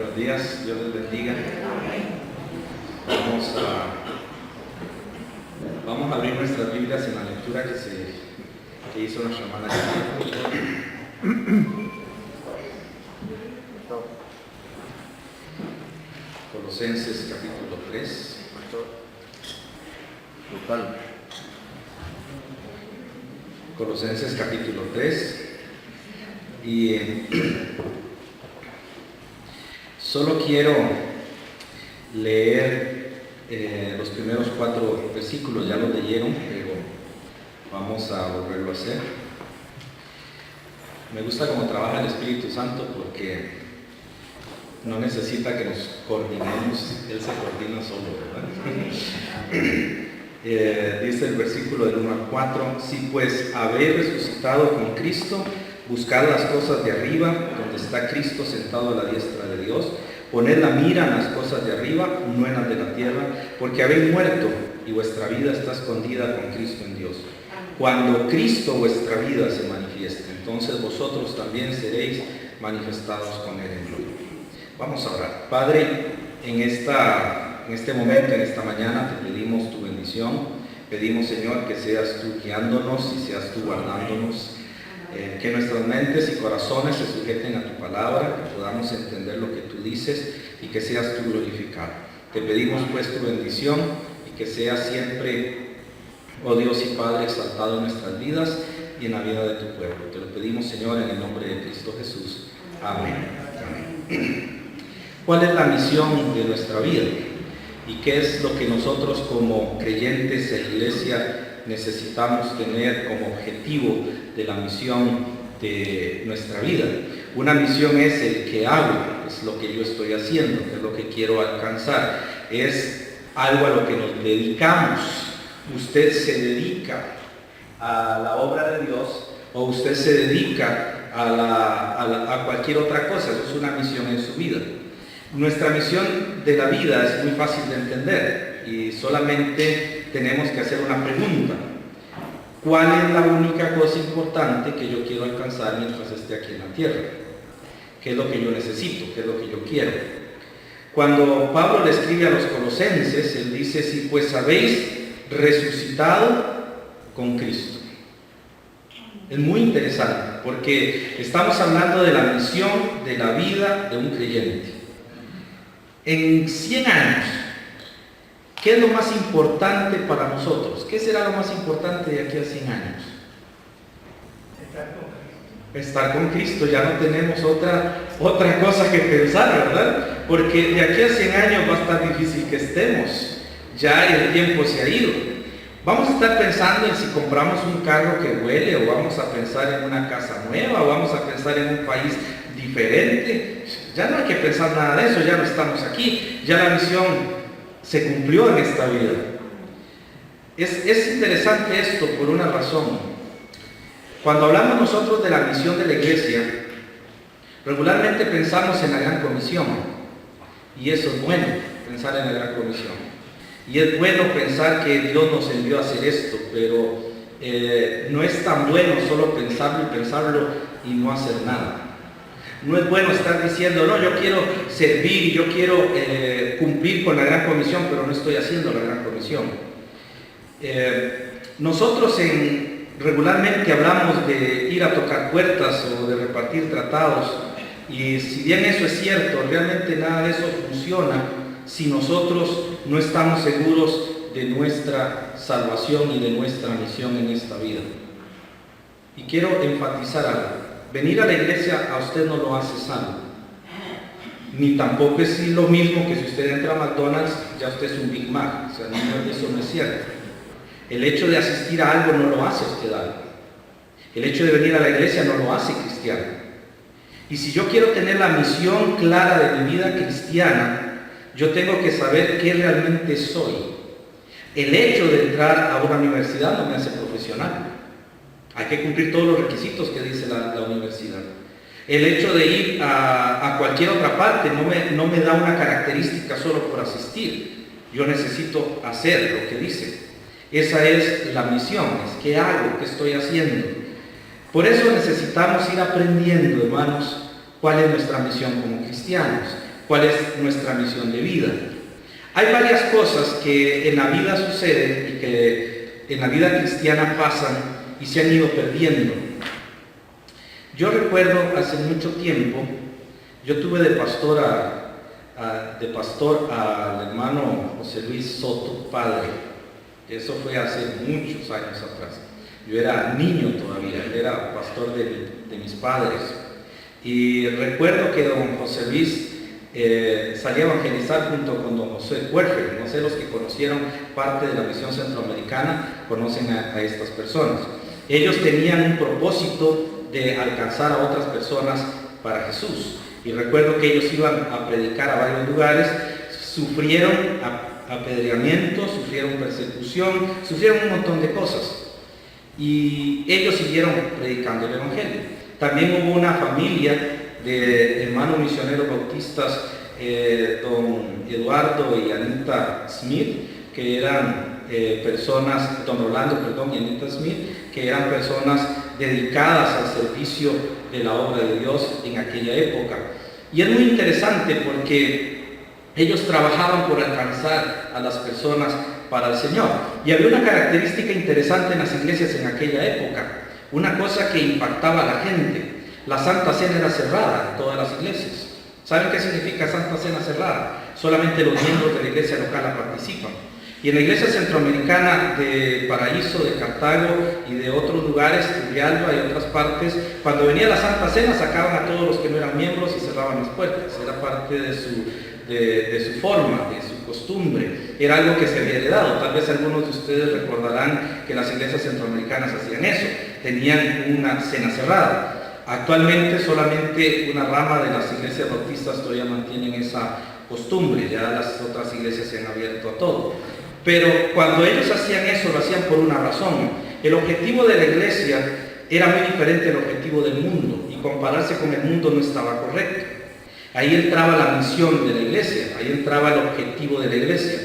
Buenos días, Dios les bendiga. Vamos a abrir nuestras Biblias en la lectura que hizo nuestra hermana. Colosenses capítulo 3. Colosenses capítulo 3. Y solo quiero leer los primeros 4 versículos, ya los leyeron, pero vamos a volverlo a hacer. Me gusta cómo trabaja el Espíritu Santo porque no necesita que nos coordinemos, Él se coordina solo, ¿verdad? Dice el versículo del 1 al 4, si pues habéis resucitado con Cristo, buscad las cosas de arriba, donde está Cristo sentado a la diestra de Dios. Poned la mira en las cosas de arriba, no en las de la tierra, porque habéis muerto y vuestra vida está escondida con Cristo en Dios. Cuando Cristo vuestra vida se manifieste, entonces vosotros también seréis manifestados con Él en gloria. Vamos a orar. Padre, en este momento, en esta mañana, te pedimos tu bendición. Pedimos, Señor, que seas tú guiándonos y seas tú guardándonos. Que nuestras mentes y corazones se sujeten a tu palabra, que podamos entender lo que tú dices y que seas tú glorificado. Te pedimos pues tu bendición y que seas siempre, oh Dios y Padre, exaltado en nuestras vidas y en la vida de tu pueblo. Te lo pedimos, Señor, en el nombre de Cristo Jesús. Amén. Amén. ¿Cuál es la misión de nuestra vida? ¿Y qué es lo que nosotros como creyentes en iglesia necesitamos tener como objetivo de la misión de nuestra vida? Una misión es el que hago, es lo que yo estoy haciendo, es lo que quiero alcanzar, es algo a lo que nos dedicamos. Usted se dedica a la obra de Dios o usted se dedica a cualquier otra cosa. Eso es una misión en su vida. Nuestra misión de la vida es muy fácil de entender y solamente tenemos que hacer una pregunta. ¿Cuál es la única cosa importante que yo quiero alcanzar mientras esté aquí en la tierra? ¿Qué es lo que yo necesito? ¿Qué es lo que yo quiero? Cuando Pablo le escribe a los colosenses, él dice, si pues habéis resucitado con Cristo. Es muy interesante porque estamos hablando de la misión de la vida de un creyente. En 100 años, ¿qué es lo más importante para nosotros? ¿Qué será lo más importante de aquí a 100 años? Estar con Cristo. Ya no tenemos otra cosa que pensar, ¿verdad? Porque de aquí a 100 años va a estar difícil que estemos. Ya el tiempo se ha ido. Vamos a estar pensando en si compramos un carro que vuele, o vamos a pensar en una casa nueva, o vamos a pensar en un país diferente. Ya no hay que pensar nada de eso, ya no estamos aquí. Ya la misión se cumplió en esta vida. Es interesante esto por una razón. Cuando hablamos nosotros de la misión de la iglesia, regularmente pensamos en la gran comisión. Y eso es bueno, pensar en la gran comisión. Y es bueno pensar que Dios nos envió a hacer esto, pero no es tan bueno solo pensarlo y no hacer nada. No es bueno estar diciendo, no, yo quiero servir y yo quiero cumplir con la gran comisión, pero no estoy haciendo la gran comisión. Nosotros regularmente hablamos de ir a tocar puertas o de repartir tratados, y si bien eso es cierto, realmente nada de eso funciona si nosotros no estamos seguros de nuestra salvación y de nuestra misión en esta vida. Y quiero enfatizar algo. Venir a la iglesia a usted no lo hace salvo. Ni tampoco es lo mismo que si usted entra a McDonald's, ya usted es un Big Mac. O sea, eso no es cierto. El hecho de asistir a algo no lo hace usted algo. El hecho de venir a la iglesia no lo hace cristiano. Y si yo quiero tener la misión clara de mi vida cristiana, yo tengo que saber qué realmente soy. El hecho de entrar a una universidad no me hace profesional. Hay que cumplir todos los requisitos que dice la universidad. El hecho de ir a cualquier otra parte no me da una característica solo por asistir. Yo necesito hacer lo que dice. Esa es la misión, es qué hago, qué estoy haciendo. Por eso necesitamos ir aprendiendo, hermanos, cuál es nuestra misión como cristianos. cuál es nuestra misión de vida. Hay varias cosas que en la vida suceden y que en la vida cristiana pasan y se han ido perdiendo. Yo recuerdo hace mucho tiempo, yo tuve de pastor al hermano José Luis Soto, padre. Eso fue hace muchos años atrás. Yo era niño todavía, él era pastor de mis padres. Y recuerdo que don José Luis salía a evangelizar junto con don José Huerfer. No sé, los que conocieron parte de la misión centroamericana conocen a estas personas. Ellos tenían un propósito de alcanzar a otras personas para Jesús. Y recuerdo que ellos iban a predicar a varios lugares, sufrieron apedreamiento, sufrieron persecución, sufrieron un montón de cosas. Y ellos siguieron predicando el Evangelio. También hubo una familia de hermanos misioneros bautistas, don Eduardo y Anita Smith, que eran personas, don Rolando, perdón, y Anita Smith, que eran personas dedicadas al servicio de la obra de Dios en aquella época. Y es muy interesante porque ellos trabajaban por alcanzar a las personas para el Señor. Y había una característica interesante en las iglesias en aquella época, una cosa que impactaba a la gente. La Santa Cena era cerrada en todas las iglesias. ¿Saben qué significa Santa Cena cerrada? Solamente los miembros de la iglesia local la participan. Y en la iglesia centroamericana de Paraíso, de Cartago y de otros lugares, Turrialba y otras partes, cuando venía la Santa Cena sacaban a todos los que no eran miembros y cerraban las puertas. Era parte de su forma, de su costumbre. Era algo que se había heredado. Tal vez algunos de ustedes recordarán que las iglesias centroamericanas hacían eso. Tenían una cena cerrada. Actualmente solamente una rama de las iglesias bautistas todavía mantienen esa costumbre. Ya las otras iglesias se han abierto a todo. Pero cuando ellos hacían eso, lo hacían por una razón. El objetivo de la iglesia era muy diferente al objetivo del mundo, y compararse con el mundo no estaba correcto. Ahí entraba la misión de la iglesia, ahí entraba el objetivo de la iglesia.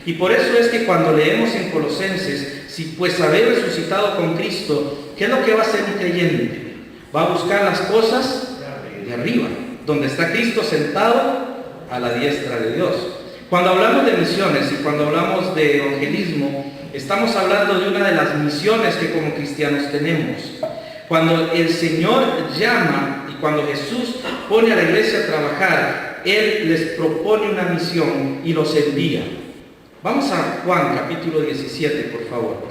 Y por eso es que cuando leemos en Colosenses, si pues habéis resucitado con Cristo, ¿qué es lo que va a hacer un creyente? Va a buscar las cosas de arriba, donde está Cristo sentado a la diestra de Dios. Cuando hablamos de misiones y cuando hablamos de evangelismo, estamos hablando de una de las misiones que como cristianos tenemos. Cuando el Señor llama y cuando Jesús pone a la iglesia a trabajar, Él les propone una misión y los envía. Vamos a Juan capítulo 17, por favor.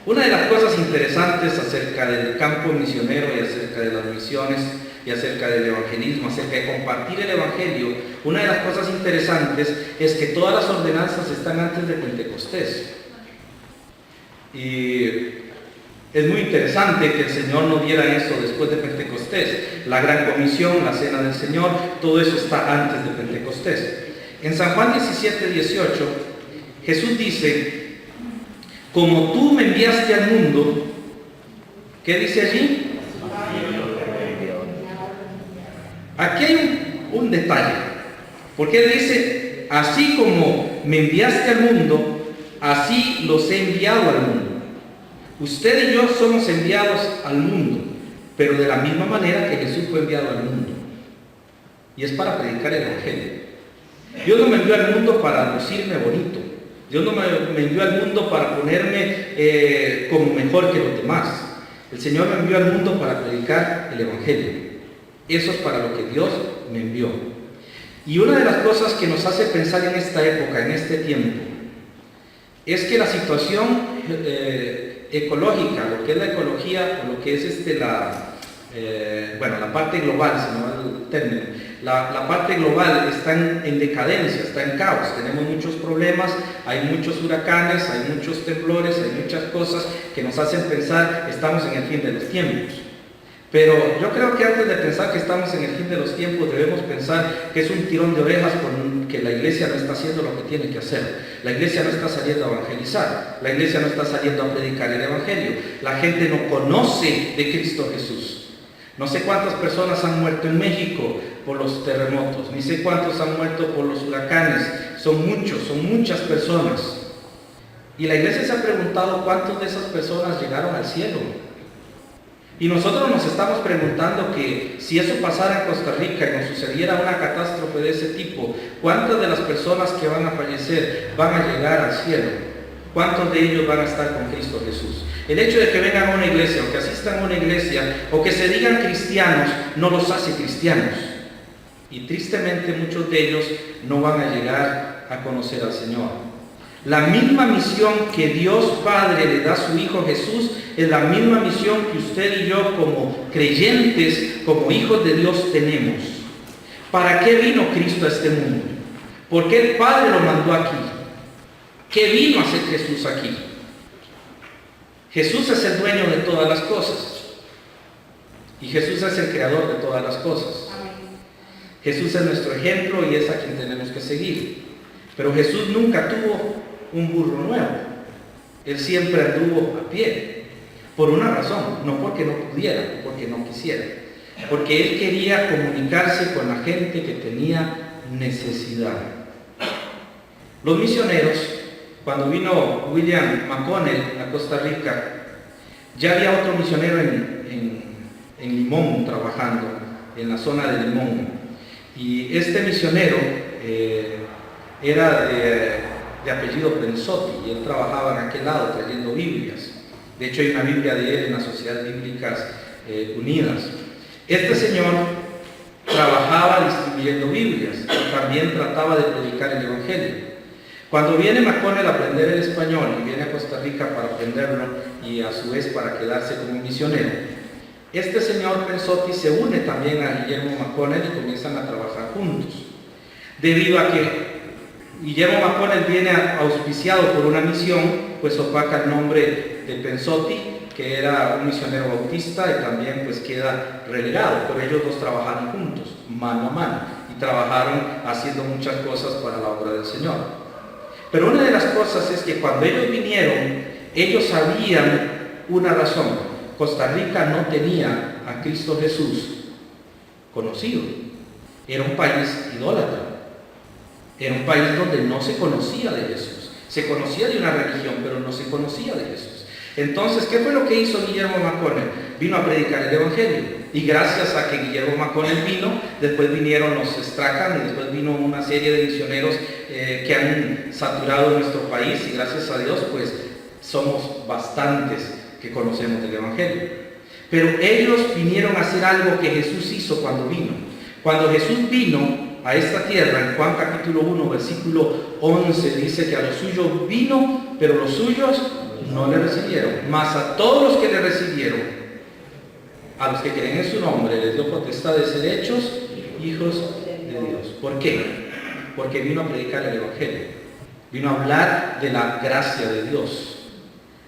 Una de las cosas interesantes acerca del campo misionero y acerca de las misiones y acerca del evangelismo, acerca de compartir el evangelio, una de las cosas interesantes es que todas las ordenanzas están antes de Pentecostés. Y es muy interesante que el Señor no diera eso después de Pentecostés. La gran comisión, la cena del Señor, todo eso está antes de Pentecostés. En San Juan 17, 18, Jesús dice: como tú me enviaste al mundo, ¿qué dice allí? Aquí hay un detalle, porque Él dice: así como me enviaste al mundo, así los he enviado al mundo. Usted y yo somos enviados al mundo, pero de la misma manera que Jesús fue enviado al mundo. Y es para predicar el evangelio. Dios no me envió al mundo para lucirme bonito. Dios no me envió al mundo para ponerme como mejor que los demás. El Señor me envió al mundo para predicar el evangelio. Eso es para lo que Dios me envió. Y una de las cosas que nos hace pensar en esta época, en este tiempo, es que la situación ecológica, lo que es la ecología, o lo que es la parte global, si no es el término, la parte global está en decadencia, está en caos. Tenemos muchos problemas, hay muchos huracanes, hay muchos temblores, hay muchas cosas que nos hacen pensar que estamos en el fin de los tiempos. Pero yo creo que antes de pensar que estamos en el fin de los tiempos, debemos pensar que es un tirón de orejas porque la iglesia no está haciendo lo que tiene que hacer. La iglesia no está saliendo a evangelizar, la iglesia no está saliendo a predicar el evangelio. La gente no conoce de Cristo Jesús. No sé cuántas personas han muerto en México por los terremotos, ni sé cuántos han muerto por los huracanes. Son muchos, son muchas personas. Y la iglesia se ha preguntado cuántas de esas personas llegaron al cielo. Y nosotros nos estamos preguntando que si eso pasara en Costa Rica y nos sucediera una catástrofe de ese tipo, ¿cuántas de las personas que van a fallecer van a llegar al cielo? ¿Cuántos de ellos van a estar con Cristo Jesús? El hecho de que vengan a una iglesia o que asistan a una iglesia o que se digan cristianos no los hace cristianos. Y tristemente muchos de ellos no van a llegar a conocer al Señor. La misma misión que Dios Padre le da a su Hijo Jesús es la misma misión que usted y yo como creyentes, como hijos de Dios tenemos. ¿Para qué vino Cristo a este mundo? ¿Por qué el Padre lo mandó aquí? ¿Qué vino a hacer Jesús aquí? Jesús es el dueño de todas las cosas. Y Jesús es el creador de todas las cosas. Jesús es nuestro ejemplo y es a quien tenemos que seguir. Pero Jesús nunca tuvo un burro nuevo. Él siempre anduvo a pie. Por una razón, no porque no pudiera, porque no quisiera. Porque Él quería comunicarse con la gente que tenía necesidad. Los misioneros, cuando vino William McConnell a Costa Rica, ya había otro misionero en Limón trabajando, en la zona de Limón. Y este misionero era de apellido Pensotti, y él trabajaba en aquel lado trayendo Biblias. De hecho hay una Biblia de él en las Sociedades Bíblicas Unidas. Este señor trabajaba distribuyendo Biblias y también trataba de predicar el Evangelio. Cuando viene McConnell a aprender el español y viene a Costa Rica para aprenderlo y a su vez para quedarse como misionero, este señor Pensotti se une también a Guillermo McConnell y comienzan a trabajar juntos. Debido a que Guillermo McConnell viene auspiciado por una misión, pues opaca el nombre de Pensotti, que era un misionero bautista, y también pues queda relegado, pero ellos dos trabajaron juntos, mano a mano, y trabajaron haciendo muchas cosas para la obra del Señor. Pero una de las cosas es que cuando ellos vinieron, ellos sabían una razón: Costa Rica no tenía a Cristo Jesús conocido, era un país idólatra. Era un país donde no se conocía de Jesús. Se conocía de una religión, pero no se conocía de Jesús. Entonces, ¿qué fue lo que hizo Guillermo McConnell? Vino a predicar el Evangelio. Y gracias a que Guillermo McConnell vino, después vinieron los Strachan y después vino una serie de misioneros que han saturado nuestro país. Y gracias a Dios, pues, somos bastantes que conocemos del Evangelio. Pero ellos vinieron a hacer algo que Jesús hizo cuando vino. Cuando Jesús vino a esta tierra, en Juan capítulo 1, versículo 11, dice que a los suyos vino, pero los suyos no le recibieron. Mas a todos los que le recibieron, a los que creen en su nombre, les dio potestad de ser hechos hijos de Dios. ¿Por qué? Porque vino a predicar el Evangelio. Vino a hablar de la gracia de Dios.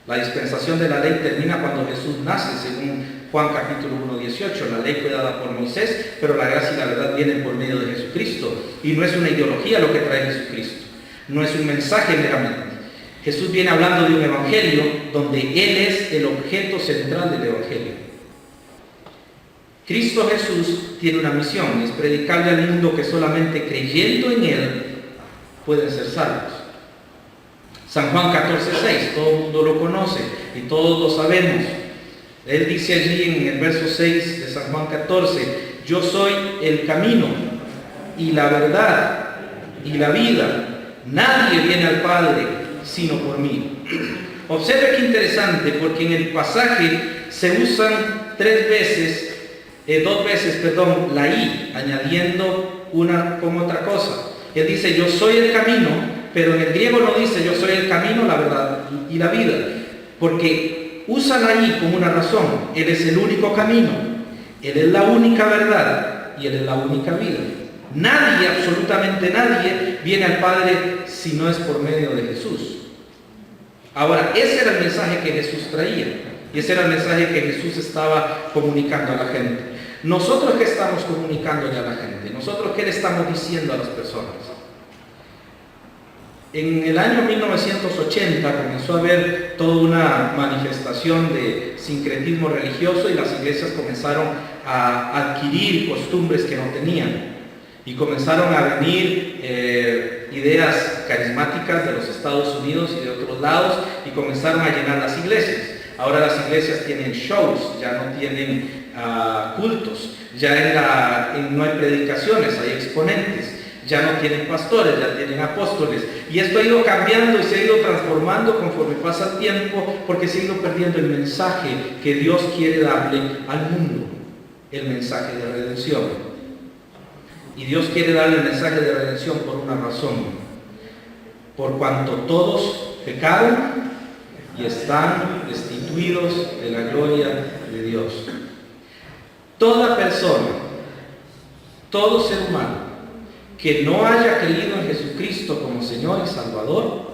La dispensación de la ley termina cuando Jesús nace, según Juan capítulo 1, 18. La ley fue dada por Moisés, pero la gracia y la verdad vienen por medio de Jesucristo. Y no es una ideología lo que trae Jesucristo. No es un mensaje meramente. Jesús viene hablando de un evangelio donde Él es el objeto central del evangelio. Cristo Jesús tiene una misión, es predicarle al mundo que solamente creyendo en Él pueden ser salvos. San Juan 14:6, todo el mundo lo conoce y todos lo sabemos. Él dice allí en el verso 6 de San Juan 14, yo soy el camino y la verdad y la vida. Nadie viene al Padre sino por mí. Observe qué interesante, porque en el pasaje se usan dos veces, la I, añadiendo una como otra cosa. Él dice, yo soy el camino, pero en el griego no dice, yo soy el camino, la verdad y la vida. Porque usan la I como una razón. Él es el único camino, Él es la única verdad y Él es la única vida. Nadie, absolutamente nadie, viene al Padre si no es por medio de Jesús. Ahora, ese era el mensaje que Jesús traía. Y ese era el mensaje que Jesús estaba comunicando a la gente. ¿Nosotros qué estamos comunicándole a la gente? ¿Nosotros qué le estamos diciendo a las personas? En el año 1980 comenzó a haber toda una manifestación de sincretismo religioso y las iglesias comenzaron a adquirir costumbres que no tenían. Y comenzaron a venir ideas carismáticas de los Estados Unidos y de otros lados y comenzaron a llenar las iglesias. Ahora las iglesias tienen shows, ya no tienen cultos, ya no hay predicaciones, hay exponentes, ya no tienen pastores, ya tienen apóstoles. Y esto ha ido cambiando y se ha ido transformando conforme pasa el tiempo, porque se ha ido perdiendo el mensaje que Dios quiere darle al mundo, el mensaje de redención. Y Dios quiere darle el mensaje de redención por una razón: por cuanto todos pecaron y están destituidos de la gloria de Dios. Toda persona, todo ser humano que no haya creído en Jesucristo como Señor y Salvador,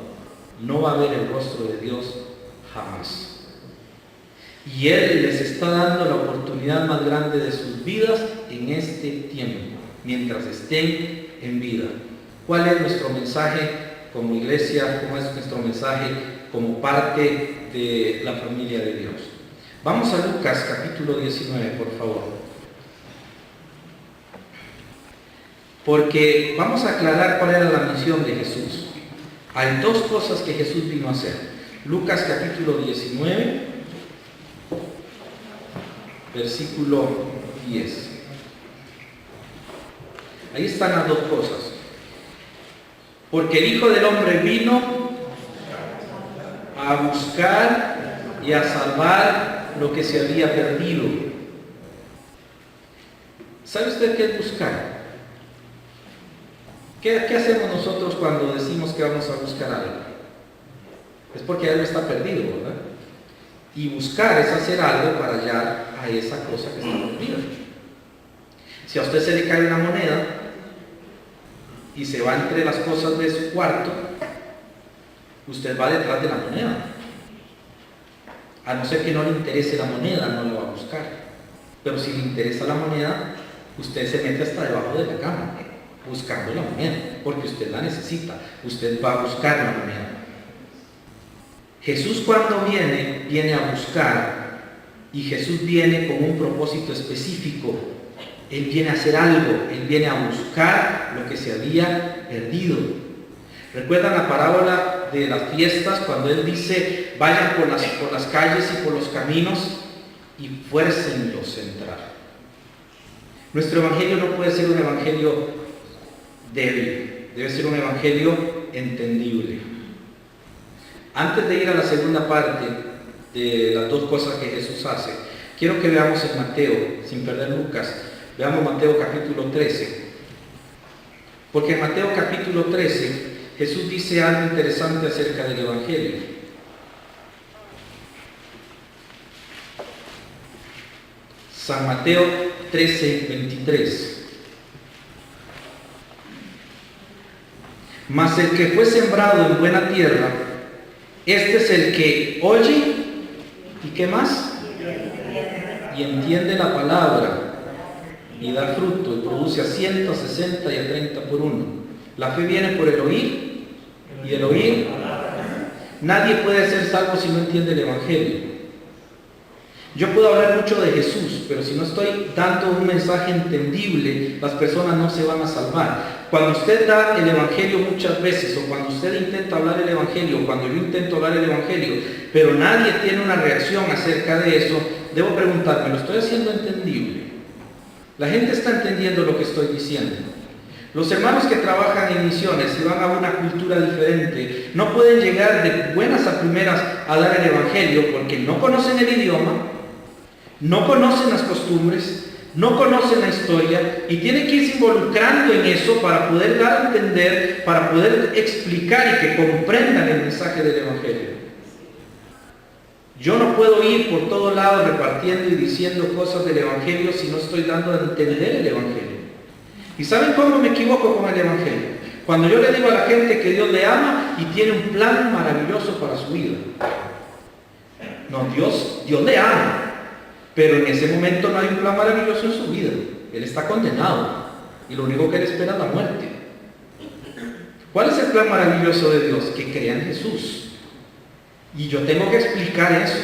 no va a ver el rostro de Dios jamás. Y Él les está dando la oportunidad más grande de sus vidas en este tiempo, mientras estén en vida. ¿Cuál es nuestro mensaje como iglesia? ¿Cómo es nuestro mensaje como parte de la familia de Dios? Vamos a Lucas capítulo 19, por favor. Porque vamos a aclarar cuál era la misión de Jesús. Hay dos cosas que Jesús vino a hacer. Lucas capítulo 19, versículo 10. Ahí están las dos cosas. Porque el Hijo del Hombre vino a buscar y a salvar lo que se había perdido. ¿Sabe usted qué es buscar? ¿Qué hacemos nosotros cuando decimos que vamos a buscar algo? Es porque algo está perdido, ¿verdad? Y buscar es hacer algo para hallar a esa cosa que está perdida. Si a usted se le cae una moneda y se va entre las cosas de su cuarto, usted va detrás de la moneda. A no ser que no le interese la moneda, no la va a buscar. Pero si le interesa la moneda, usted se mete hasta debajo de la cama buscando la moneda, porque usted la necesita, usted va a buscar la moneda. Jesús, cuando viene a buscar, y Jesús viene con un propósito específico. Él viene a hacer algo, Él viene a buscar lo que se había perdido. ¿Recuerdan la parábola de las fiestas cuando Él dice: vayan por las calles y por los caminos y fuércenlos a entrar? Nuestro evangelio no puede ser un evangelio débil, debe ser un evangelio entendible. Antes de ir a la segunda parte de las dos cosas que Jesús hace, quiero que veamos en Mateo, sin perder Lucas, veamos Mateo capítulo 13. Porque en Mateo capítulo 13 Jesús dice algo interesante acerca del evangelio. San Mateo 13, 23. Mas el que fue sembrado en buena tierra, este es el que oye, ¿y qué más? Y entiende la palabra, y da fruto, y produce a 100, a 60 y a 30 por uno. La fe viene por el oír, y el oír. Nadie puede ser salvo si no entiende el evangelio. Yo puedo hablar mucho de Jesús, pero si no estoy dando un mensaje entendible, las personas no se van a salvar. Cuando usted da el evangelio muchas veces, o cuando usted intenta hablar el evangelio, o cuando yo intento hablar el evangelio, pero nadie tiene una reacción acerca de eso, debo preguntarme, ¿lo estoy haciendo entendible? La gente está entendiendo lo que estoy diciendo. Los hermanos que trabajan en misiones y van a una cultura diferente no pueden llegar de buenas a primeras a dar el evangelio porque no conocen el idioma, no conocen las costumbres, no conocen la historia y tienen que irse involucrando en eso para poder dar a entender, para poder explicar y que comprendan el mensaje del evangelio. Yo no puedo ir por todos lados repartiendo y diciendo cosas del evangelio si no estoy dando a entender el evangelio. ¿Y saben cómo me equivoco con el evangelio? Cuando yo le digo a la gente que Dios le ama y tiene un plan maravilloso para su vida. No, Dios le ama. Pero en ese momento no hay un plan maravilloso en su vida. Él está condenado. Y lo único que le espera es la muerte. ¿Cuál es el plan maravilloso de Dios? Que crea en Jesús. Y yo tengo que explicar eso.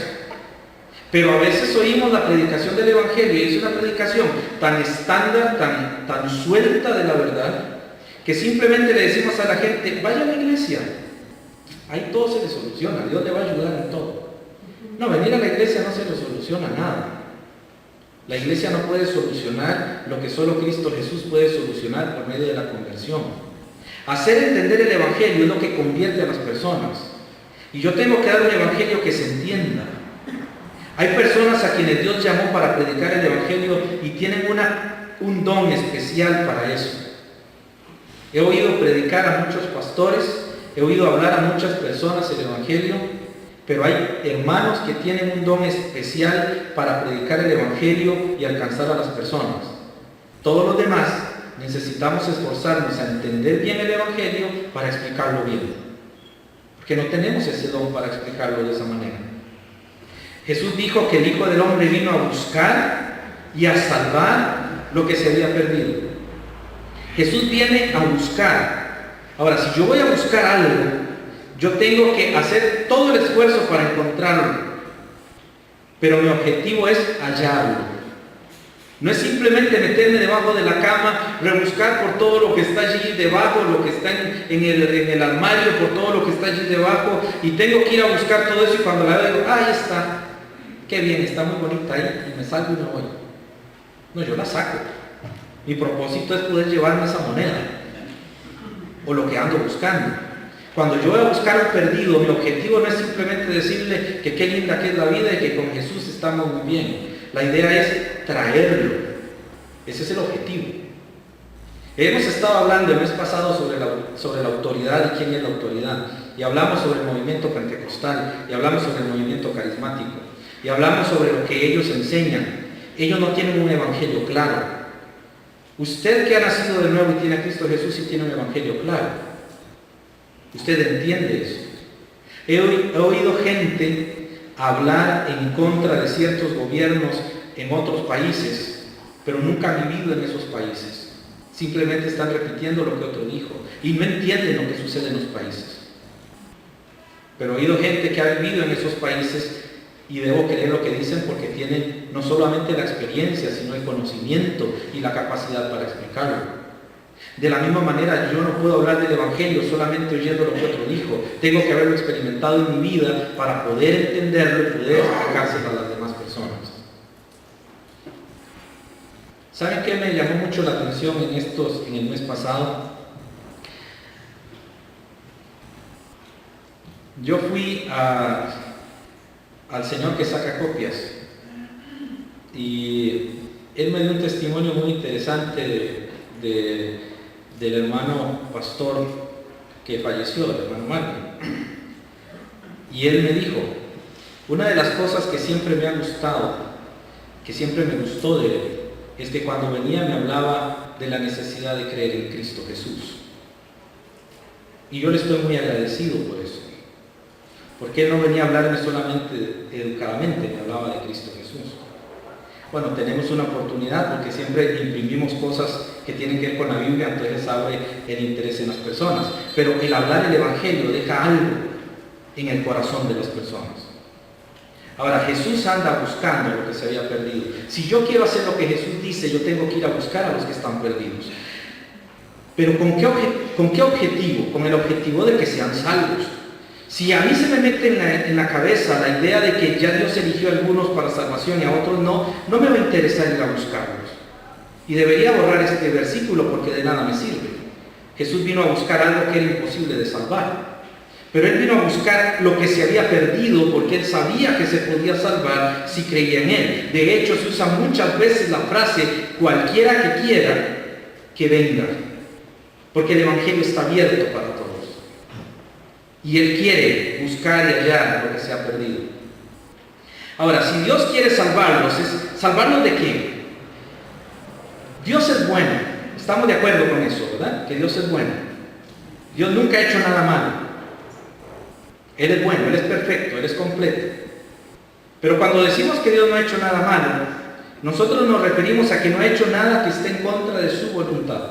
Pero a veces oímos la predicación del evangelio y es una predicación tan estándar, tan suelta de la verdad, que simplemente le decimos a la gente: vaya a la iglesia. Ahí todo se le soluciona. Dios le va a ayudar en todo. No, venir a la iglesia no se lo soluciona nada. La iglesia no puede solucionar lo que solo Cristo Jesús puede solucionar por medio de la conversión. Hacer entender el evangelio es lo que convierte a las personas. Y yo tengo que dar un evangelio que se entienda. Hay personas a quienes Dios llamó para predicar el evangelio y tienen un don especial para eso. He oído predicar a muchos pastores, he oído hablar a muchas personas el evangelio, pero hay hermanos que tienen un don especial para predicar el evangelio y alcanzar a las personas. Todos los demás necesitamos esforzarnos a entender bien el evangelio para explicarlo bien, porque no tenemos ese don para explicarlo de esa manera. Jesús dijo que el Hijo del Hombre vino a buscar y a salvar lo que se había perdido. Jesús viene a buscar. Ahora, si yo voy a buscar algo, yo tengo que hacer todo el esfuerzo para encontrarlo, pero mi objetivo es hallarlo. No es simplemente meterme debajo de la cama, rebuscar por todo lo que está allí debajo, lo que está en el armario, por todo lo que está allí debajo, y tengo que ir a buscar todo eso y cuando la veo digo, ahí está, qué bien, está muy bonita ahí, y me salgo y me voy. No, yo la saco. Mi propósito es poder llevarme esa moneda, o lo que ando buscando. Cuando yo voy a buscar un perdido, mi objetivo no es simplemente decirle que qué linda que es la vida y que con Jesús estamos muy bien. La idea es traerlo. Ese es el objetivo. Hemos estado hablando el mes pasado sobre la autoridad y quién es la autoridad. Y hablamos sobre el movimiento pentecostal, y hablamos sobre el movimiento carismático, y hablamos sobre lo que ellos enseñan. Ellos no tienen un evangelio claro. Usted que ha nacido de nuevo y tiene a Cristo Jesús sí tiene un evangelio claro. Usted entiende eso. He oído gente hablar en contra de ciertos gobiernos en otros países, pero nunca han vivido en esos países. Simplemente están repitiendo lo que otro dijo y no entienden lo que sucede en los países. Pero he oído gente que ha vivido en esos países y debo creer lo que dicen porque tienen no solamente la experiencia, sino el conocimiento y la capacidad para explicarlo. De la misma manera, yo no puedo hablar del evangelio solamente oyendo lo que otro dijo. Tengo que haberlo experimentado en mi vida para poder entenderlo y poder explicárselo a las demás personas. ¿Saben qué me llamó mucho la atención en el mes pasado? Yo fui al señor que saca copias y él me dio un testimonio muy interesante del hermano pastor que falleció, el hermano Marvin. Y él me dijo, una de las cosas que siempre me ha gustado, que siempre me gustó de él, es que cuando venía me hablaba de la necesidad de creer en Cristo Jesús. Y yo le estoy muy agradecido por eso. Porque él no venía a hablarme solamente educadamente, me hablaba de Cristo Jesús. Bueno, tenemos una oportunidad porque siempre imprimimos cosas que tienen que ver con la Biblia, entonces abre el interés en las personas. Pero el hablar el evangelio deja algo en el corazón de las personas. Ahora, Jesús anda buscando lo que se había perdido. Si yo quiero hacer lo que Jesús dice, yo tengo que ir a buscar a los que están perdidos. Pero ¿con qué objetivo? Con el objetivo de que sean salvos. Si a mí se me mete en la cabeza la idea de que ya Dios eligió a algunos para salvación y a otros no me va a interesar ir a buscarlos. Y debería borrar este versículo porque de nada me sirve. Jesús vino a buscar algo que era imposible de salvar. Pero Él vino a buscar lo que se había perdido porque Él sabía que se podía salvar si creía en Él. De hecho, se usa muchas veces la frase, cualquiera que quiera, que venga. Porque el Evangelio está abierto para todos. Y Él quiere buscar y hallar lo que se ha perdido. Ahora, si Dios quiere salvarlos, ¿salvarlos de qué? Dios es bueno. Estamos de acuerdo con eso, ¿verdad? Que Dios es bueno. Dios nunca ha hecho nada malo. Él es bueno, Él es perfecto, Él es completo. Pero cuando decimos que Dios no ha hecho nada malo, nosotros nos referimos a que no ha hecho nada que esté en contra de su voluntad.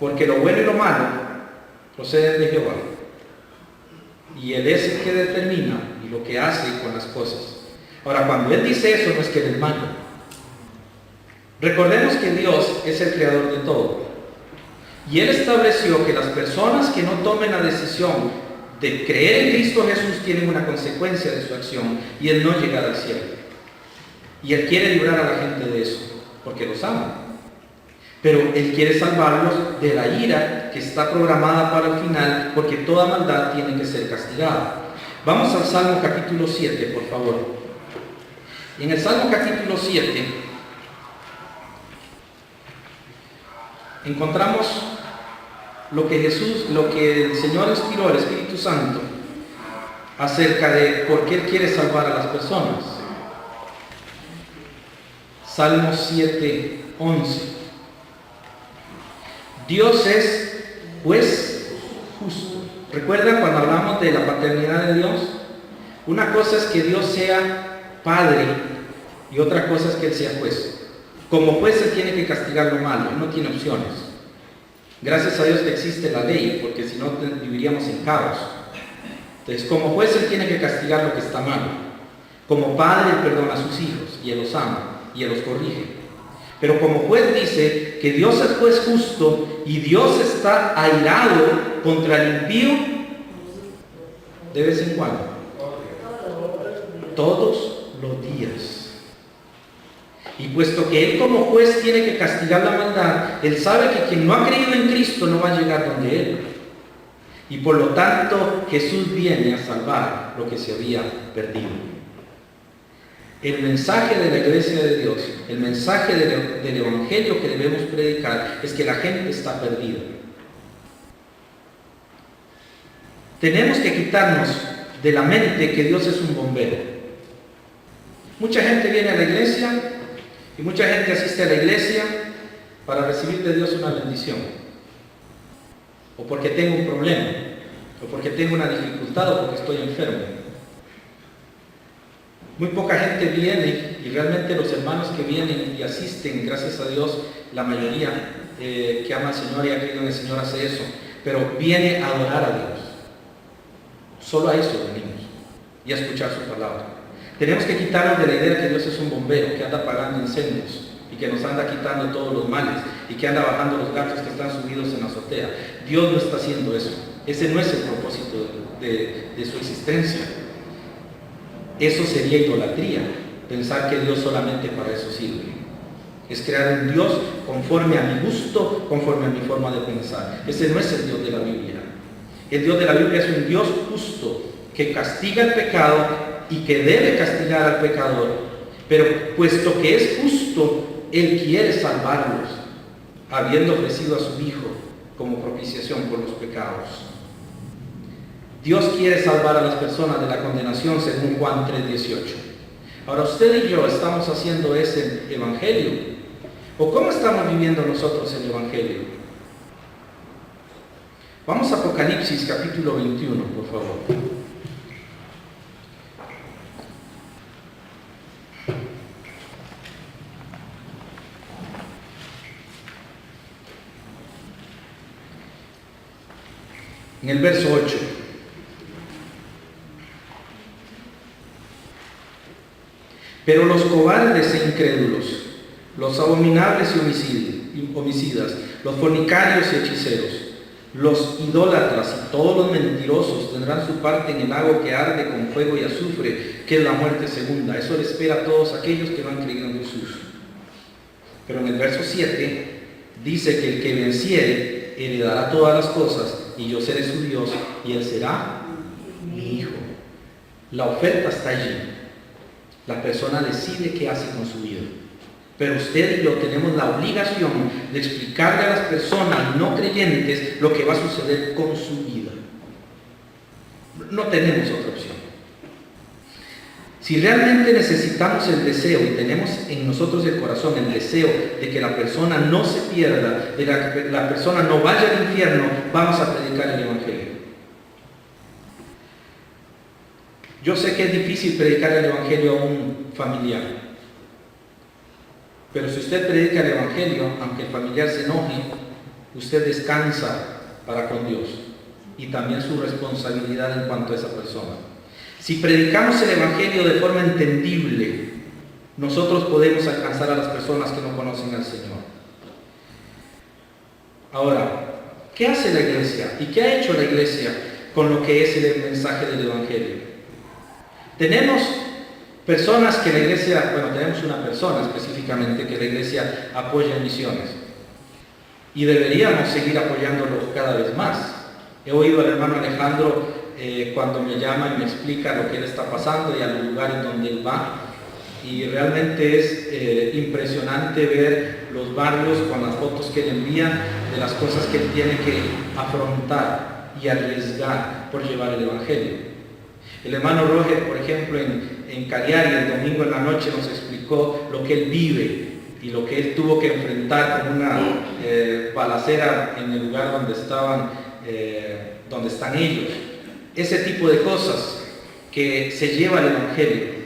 Porque lo bueno y lo malo proceden de Jehová. Y Él es el que determina y lo que hace con las cosas. Ahora, cuando Él dice eso, no es que Él es malo. Recordemos que Dios es el creador de todo. Y Él estableció que las personas que no tomen la decisión de creer en Cristo Jesús tienen una consecuencia de su acción, y es no llegar al cielo. Y Él quiere librar a la gente de eso, porque los ama. Pero Él quiere salvarlos de la ira que está programada para el final, porque toda maldad tiene que ser castigada. Vamos al Salmo capítulo 7, por favor. Y en el Salmo capítulo 7 encontramos lo que el Señor inspiró al Espíritu Santo acerca de por qué Él quiere salvar a las personas. Salmo 7, 11. Dios es juez justo. ¿Recuerdan cuando hablamos de la paternidad de Dios? Una cosa es que Dios sea padre y otra cosa es que Él sea juez. Como juez Él tiene que castigar lo malo, Él no tiene opciones. Gracias a Dios que existe la ley, porque si no viviríamos en caos. Entonces, como juez Él tiene que castigar lo que está mal. Como padre Él perdona a sus hijos y Él los ama y Él los corrige. Pero como juez dice que Dios es juez justo y Dios está airado contra el impío de vez en cuando. Todos los días. Y puesto que Él como juez tiene que castigar la maldad, Él sabe que quien no ha creído en Cristo no va a llegar donde Él. Y por lo tanto Jesús viene a salvar lo que se había perdido. El mensaje de la iglesia de Dios, el mensaje del evangelio que debemos predicar es que la gente está perdida. Tenemos que quitarnos de la mente que Dios es un bombero. Mucha gente viene a la iglesia y mucha gente asiste a la iglesia para recibir de Dios una bendición, o porque tengo un problema, o porque tengo una dificultad, o porque estoy enfermo. Muy poca gente viene, y realmente los hermanos que vienen y asisten, gracias a Dios, la mayoría que ama al Señor y ha creído en el Señor hace eso, pero viene a adorar a Dios. Solo a eso venimos, y a escuchar su palabra. Tenemos que quitarnos de la idea que Dios es un bombero que anda apagando incendios y que nos anda quitando todos los males y que anda bajando los gatos que están subidos en la azotea. Dios no está haciendo eso. Ese no es el propósito de su existencia. Eso sería idolatría, pensar que Dios solamente para eso sirve. Es crear un Dios conforme a mi gusto, conforme a mi forma de pensar. Ese no es el Dios de la Biblia. El Dios de la Biblia es un Dios justo que castiga el pecado y que debe castigar al pecador, pero puesto que es justo, Él quiere salvarlos, habiendo ofrecido a su Hijo como propiciación por los pecados. Dios quiere salvar a las personas de la condenación según Juan 3:18. Ahora usted y yo estamos haciendo ese evangelio, ¿o cómo estamos viviendo nosotros el evangelio? Vamos a Apocalipsis capítulo 21, por favor. En el verso 8. Pero los cobardes e incrédulos, los abominables y homicidas, los fornicarios y hechiceros, los idólatras y todos los mentirosos tendrán su parte en el lago que arde con fuego y azufre, que es la muerte segunda. Eso le espera a todos aquellos que no han creído en Jesús. Pero en el verso 7 dice que el que venciere heredará todas las cosas, y yo seré su Dios y Él será mi hijo. La oferta está allí. La persona decide qué hace con su vida. Pero usted y yo tenemos la obligación de explicarle a las personas no creyentes lo que va a suceder con su vida. No tenemos otra opción. Si realmente necesitamos el deseo y tenemos en nosotros el corazón el deseo de que la persona no se pierda, de que la persona no vaya al infierno, vamos a predicar el evangelio. Yo sé que es difícil predicar el evangelio a un familiar, pero si usted predica el evangelio, aunque el familiar se enoje, usted descansa para con Dios y también su responsabilidad en cuanto a esa persona. Si predicamos el evangelio de forma entendible, nosotros podemos alcanzar a las personas que no conocen al Señor. Ahora, ¿qué hace la iglesia? ¿Y qué ha hecho la iglesia con lo que es el mensaje del Evangelio. Tenemos personas que la iglesia, tenemos una persona específicamente que la iglesia apoya en misiones. Y deberíamos seguir apoyándolo cada vez más. He oído al hermano Alejandro cuando me llama y me explica lo que él está pasando y a los lugares donde él va. Y realmente es impresionante ver los barrios con las fotos que él envía de las cosas que él tiene que afrontar y arriesgar por llevar el Evangelio. El hermano Roger, por ejemplo, en Cagliari, el domingo en la noche nos explicó lo que él vive y lo que él tuvo que enfrentar con una balacera en el lugar donde están ellos. Ese tipo de cosas que se lleva el Evangelio.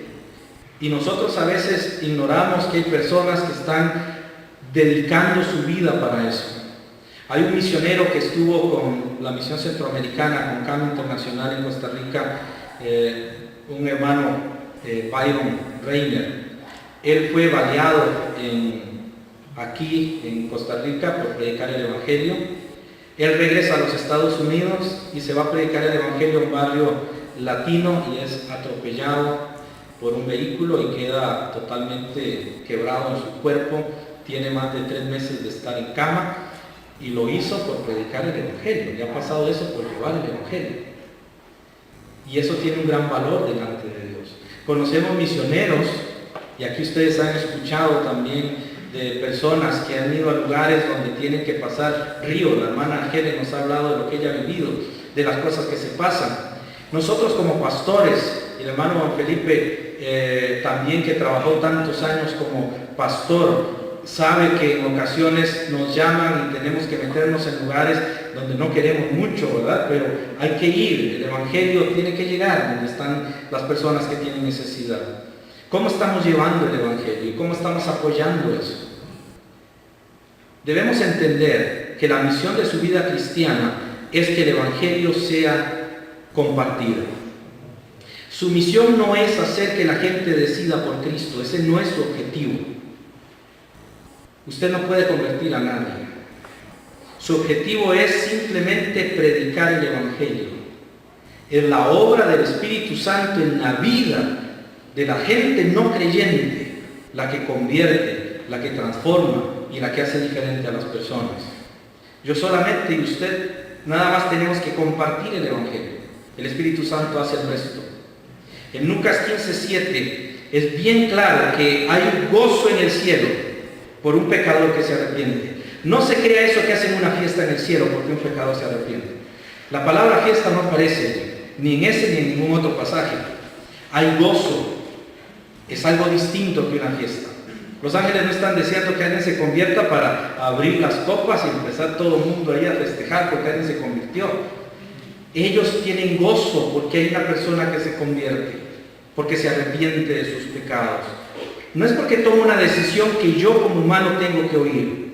Y nosotros a veces ignoramos que hay personas que están dedicando su vida para eso. Hay un misionero que estuvo con la misión centroamericana, con Cambio Internacional en Costa Rica, un hermano Byron Reiner. Él fue baleado aquí en Costa Rica por predicar el Evangelio. Él regresa a los Estados Unidos y se va a predicar el Evangelio en un barrio latino y es atropellado por un vehículo y queda totalmente quebrado en su cuerpo. Tiene más de 3 meses de estar en cama y lo hizo por predicar el Evangelio. Y ha pasado eso por llevar el Evangelio. Y eso tiene un gran valor delante de Dios. Conocemos misioneros, y aquí ustedes han escuchado también de personas que han ido a lugares donde tienen que pasar ríos. La hermana Ángeles nos ha hablado de lo que ella ha vivido, de las cosas que se pasan. Nosotros como pastores, y el hermano Juan Felipe también, que trabajó tantos años como pastor, sabe que en ocasiones nos llaman y tenemos que meternos en lugares donde no queremos mucho, ¿verdad? Pero hay que ir, el Evangelio tiene que llegar donde están las personas que tienen necesidad. ¿Cómo estamos llevando el Evangelio y cómo estamos apoyando eso? Debemos entender que la misión de su vida cristiana es que el Evangelio sea compartido. Su misión no es hacer que la gente decida por Cristo, ese no es su objetivo. Usted no puede convertir a nadie. Su objetivo es simplemente predicar el Evangelio. Es la obra del Espíritu Santo en la vida de la gente no creyente, la que convierte, la que transforma y la que hace diferente a las personas. Yo solamente y usted nada más tenemos que compartir el Evangelio. El Espíritu Santo hace el resto. En Lucas 15:7 es bien claro que hay un gozo en el cielo por un pecador que se arrepiente. No se crea eso que hacen una fiesta en el cielo porque un pecador se arrepiente. La palabra fiesta no aparece ni en ese ni en ningún otro pasaje. Hay gozo. Es algo distinto que una fiesta. Los ángeles no están deseando que alguien se convierta para abrir las copas y empezar todo el mundo ahí a festejar porque alguien se convirtió. Ellos tienen gozo porque hay una persona que se convierte, porque se arrepiente de sus pecados. No es porque toma una decisión que yo como humano tengo que oír.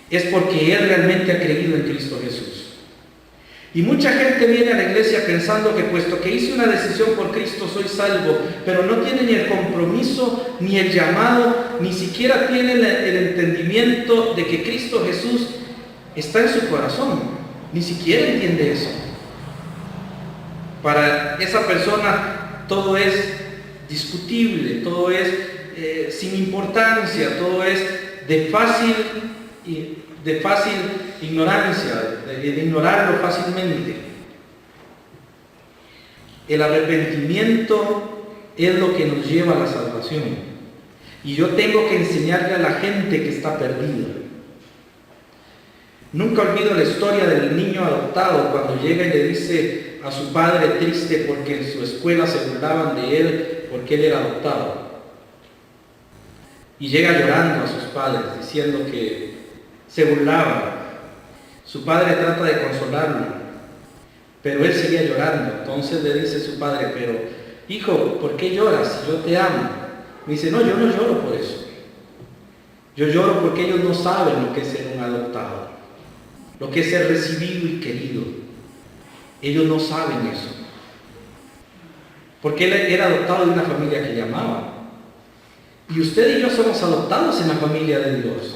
Es porque él realmente ha creído en Cristo Jesús. Y mucha gente viene a la iglesia pensando que puesto que hice una decisión por Cristo soy salvo, pero no tiene ni el compromiso, ni el llamado, ni siquiera tiene el entendimiento de que Cristo Jesús está en su corazón. Ni siquiera entiende eso. Para esa persona todo es discutible, todo es sin importancia, todo es de fácil ignorancia, de ignorarlo fácilmente. El arrepentimiento es lo que nos lleva a la salvación. Y yo tengo que enseñarle a la gente que está perdida. Nunca olvido la historia del niño adoptado cuando llega y le dice a su padre triste porque en su escuela se burlaban de él porque él era adoptado. Y llega llorando a sus padres diciendo que se burlaban. Su padre trata de consolarlo, pero él seguía llorando. Entonces le dice su padre, pero hijo, ¿por qué lloras? Yo te amo. Me dice, no, yo no lloro por eso. Yo lloro porque ellos no saben lo que es ser un adoptado, lo que es ser recibido y querido. Ellos no saben eso. Porque él era adoptado de una familia que le amaba. Y usted y yo somos adoptados en la familia de Dios.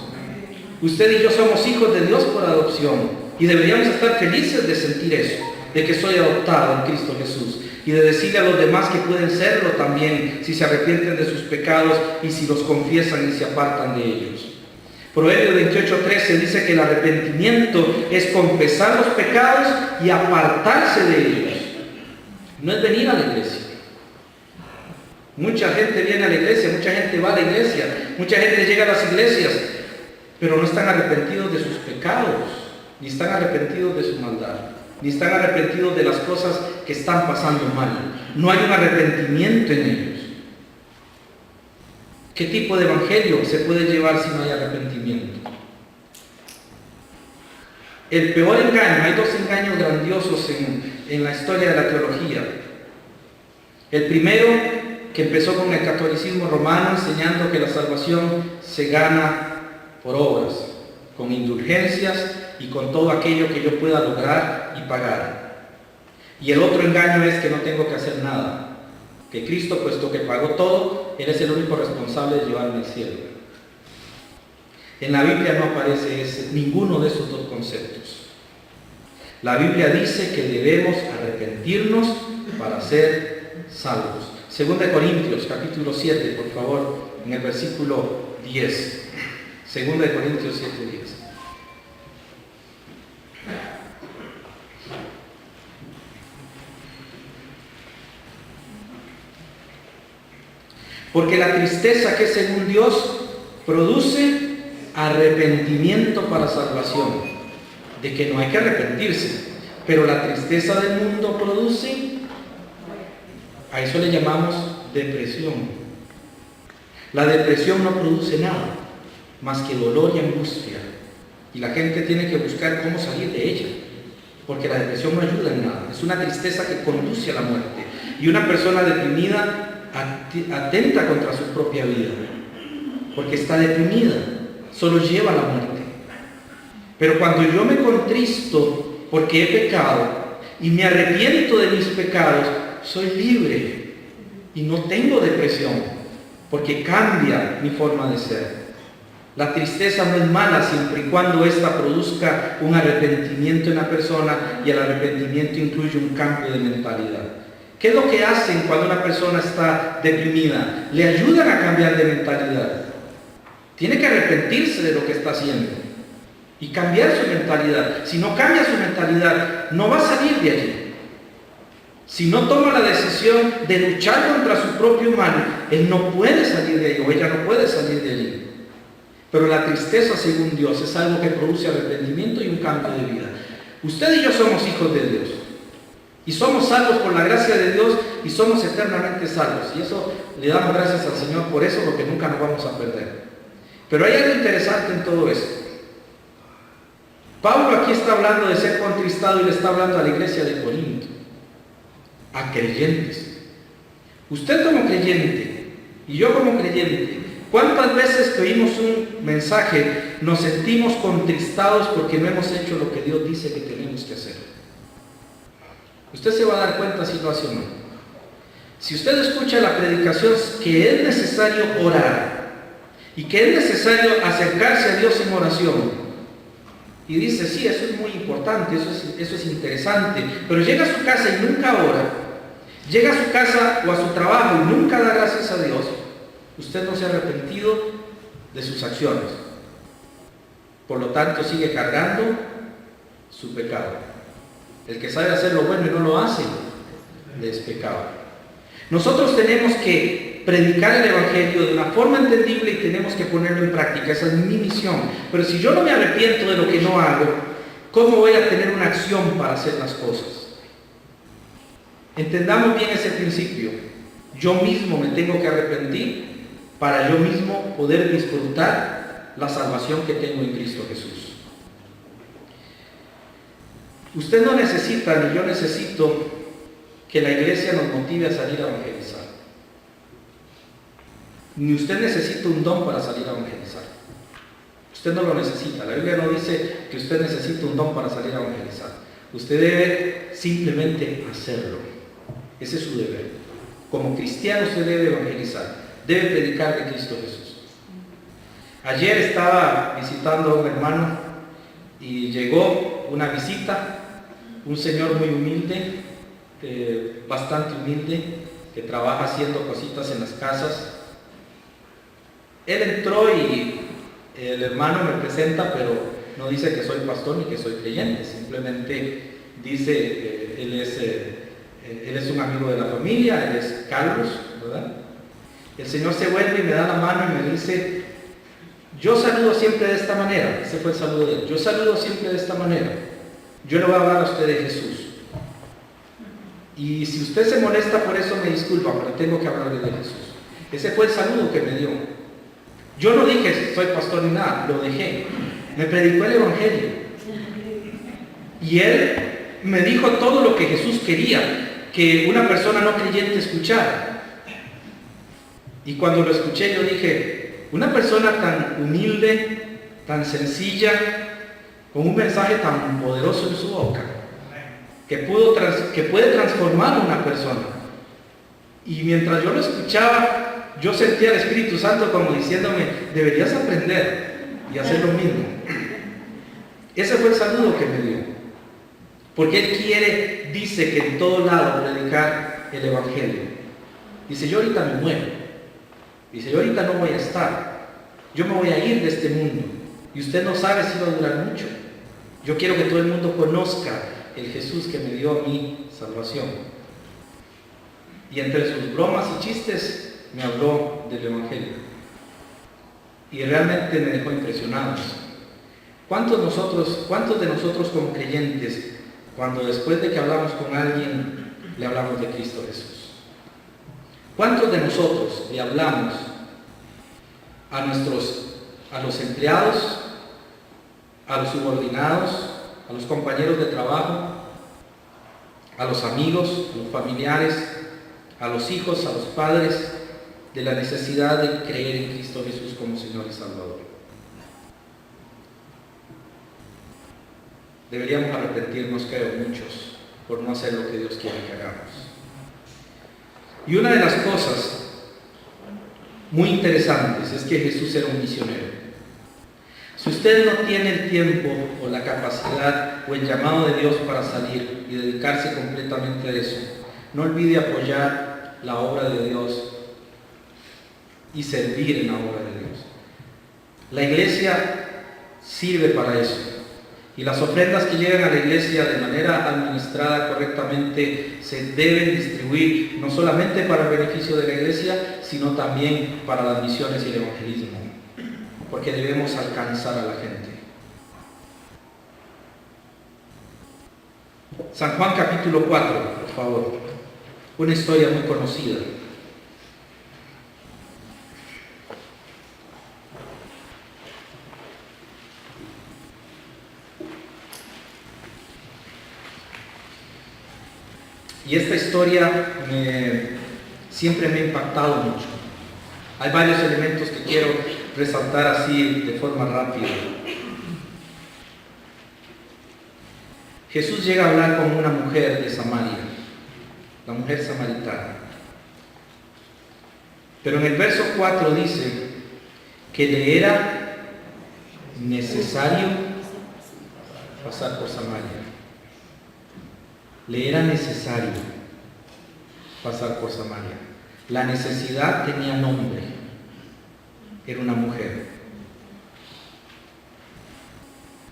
Usted y yo somos hijos de Dios por adopción. Y deberíamos estar felices de sentir eso. de que soy adoptado en Cristo Jesús y de decirle a los demás que pueden serlo también si se arrepienten de sus pecados y si los confiesan y se apartan de ellos. Proverbios 28:13 dice que el arrepentimiento es confesar los pecados y apartarse de ellos. No es venir a la iglesia. Mucha gente viene a la iglesia, mucha gente va a la iglesia, mucha gente llega a las iglesias, pero no están arrepentidos de sus pecados, ni están arrepentidos de su maldad, ni están arrepentidos de las cosas que están pasando mal. No hay un arrepentimiento en ellos. ¿Qué tipo de evangelio se puede llevar si no hay arrepentimiento? El peor engaño, hay dos engaños grandiosos en la historia de la teología. El primero, que empezó con el catolicismo romano, enseñando que la salvación se gana por obras, con indulgencias y con todo aquello que yo pueda lograr y pagar. Y el otro engaño es que no tengo que hacer nada, que Cristo, puesto que pagó todo, Él es el único responsable de llevarme al cielo. En la Biblia no aparece ninguno de esos dos conceptos. La Biblia dice que debemos arrepentirnos para ser salvos. 2 Corintios, capítulo 7, por favor, en el versículo 10. 2 Corintios 7, 10. Porque la tristeza que según Dios produce arrepentimiento para salvación, de que no hay que arrepentirse, pero la tristeza del mundo produce, a eso le llamamos depresión. La depresión no produce nada más que dolor y angustia, y la gente tiene que buscar cómo salir de ella, porque la depresión no ayuda en nada. Es una tristeza que conduce a la muerte, y una persona deprimida atenta contra su propia vida, porque está deprimida, solo lleva a la muerte. Pero cuando yo me contristo porque he pecado y me arrepiento de mis pecados, soy libre y no tengo depresión, porque cambia mi forma de ser. La tristeza no es mala siempre y cuando ésta produzca un arrepentimiento en la persona, y el arrepentimiento incluye un cambio de mentalidad. ¿Qué es lo que hacen cuando una persona está deprimida? Le ayudan a cambiar de mentalidad. Tiene que arrepentirse de lo que está haciendo y cambiar su mentalidad. Si no cambia su mentalidad, no va a salir de allí. Si no toma la decisión de luchar contra su propio mal, él no puede salir de allí, o ella no puede salir de allí. Pero la tristeza, según Dios, es algo que produce arrepentimiento y un cambio de vida. Usted y yo somos hijos de Dios. Y somos salvos por la gracia de Dios y somos eternamente salvos. Y eso le damos gracias al Señor por eso, porque nunca nos vamos a perder. Pero hay algo interesante en todo esto. Pablo aquí está hablando de ser contristado y le está hablando a la iglesia de Corinto, a creyentes. Usted como creyente y yo como creyente, ¿cuántas veces que oímos un mensaje nos sentimos contristados porque no hemos hecho lo que Dios dice que tenemos que hacer? Usted se va a dar cuenta si lo hace o no. Si usted escucha la predicación que es necesario orar y que es necesario acercarse a Dios en oración, y dice, sí, eso es muy importante, eso es interesante, pero llega a su casa y nunca ora, llega a su casa o a su trabajo y nunca da gracias a Dios, usted no se ha arrepentido de sus acciones. Por lo tanto, sigue cargando su pecado. El que sabe hacer lo bueno y no lo hace, le es pecado. Nosotros tenemos que predicar el Evangelio de una forma entendible y tenemos que ponerlo en práctica. Esa es mi misión. Pero si yo no me arrepiento de lo que no hago, ¿cómo voy a tener una acción para hacer las cosas? Entendamos bien ese principio. Yo mismo me tengo que arrepentir para yo mismo poder disfrutar la salvación que tengo en Cristo Jesús. Usted no necesita, ni yo necesito, que la iglesia nos motive a salir a evangelizar. Ni usted necesita un don para salir a evangelizar. Usted no lo necesita. La Biblia no dice que usted necesita un don para salir a evangelizar. Usted debe simplemente hacerlo. Ese es su deber. Como cristiano usted debe evangelizar. Debe predicar de Cristo Jesús. Ayer estaba visitando a un hermano y llegó una visita un señor muy humilde, bastante humilde, que trabaja haciendo cositas en las casas. Él entró y el hermano me presenta, pero no dice que soy pastor ni que soy creyente, simplemente dice él es un amigo de la familia, él es Carlos, ¿verdad? El Señor se vuelve y me da la mano y me dice: yo saludo siempre de esta manera. Ese fue el saludo de él. Yo saludo siempre de esta manera. Yo le voy a hablar a usted de Jesús. Y si usted se molesta por eso, me disculpa, pero tengo que hablarle de Jesús. Ese fue el saludo que me dio. Yo no dije soy pastor ni nada, lo dejé. Me predicó el Evangelio. Y él me dijo todo lo que Jesús quería que una persona no creyente escuchara. Y cuando lo escuché, yo dije: una persona tan humilde, tan sencilla, con un mensaje tan poderoso en su boca, que puede transformar a una persona. Y mientras yo lo escuchaba, yo sentía al Espíritu Santo como diciéndome: deberías aprender y hacer lo mismo. Ese fue el saludo que me dio. Porque Él dice que en todo lado predicar el Evangelio. Dice: yo ahorita me muero. Dice: yo ahorita no voy a estar. Yo me voy a ir de este mundo. Y usted no sabe si va a durar mucho. Yo quiero que todo el mundo conozca el Jesús que me dio a mí salvación. Y entre sus bromas y chistes me habló del Evangelio. Y realmente me dejó impresionado. ¿Cuántos de nosotros como creyentes, cuando después de que hablamos con alguien, le hablamos de Cristo Jesús? ¿Cuántos de nosotros le hablamos a los empleados, a los subordinados, a los compañeros de trabajo, a los amigos, a los familiares, a los hijos, a los padres, de la necesidad de creer en Cristo Jesús como Señor y Salvador? Deberíamos arrepentirnos, creo, muchos, por no hacer lo que Dios quiere que hagamos. Y una de las cosas muy interesantes es que Jesús era un misionero. Si usted no tiene el tiempo o la capacidad o el llamado de Dios para salir y dedicarse completamente a eso, no olvide apoyar la obra de Dios y servir en la obra de Dios. La iglesia sirve para eso. Y las ofrendas que llegan a la iglesia de manera administrada correctamente se deben distribuir no solamente para el beneficio de la iglesia, sino también para las misiones y el evangelismo, porque debemos alcanzar a la gente. San Juan capítulo 4, por favor. Una historia muy conocida. Y esta historia siempre me ha impactado mucho. Hay varios elementos que quiero resaltar así de forma rápida. Jesús llega a hablar con una mujer de Samaria, la mujer samaritana. Pero en el verso 4 dice que le era necesario pasar por Samaria. Le era necesario pasar por Samaria. La necesidad tenía nombre. Era una mujer.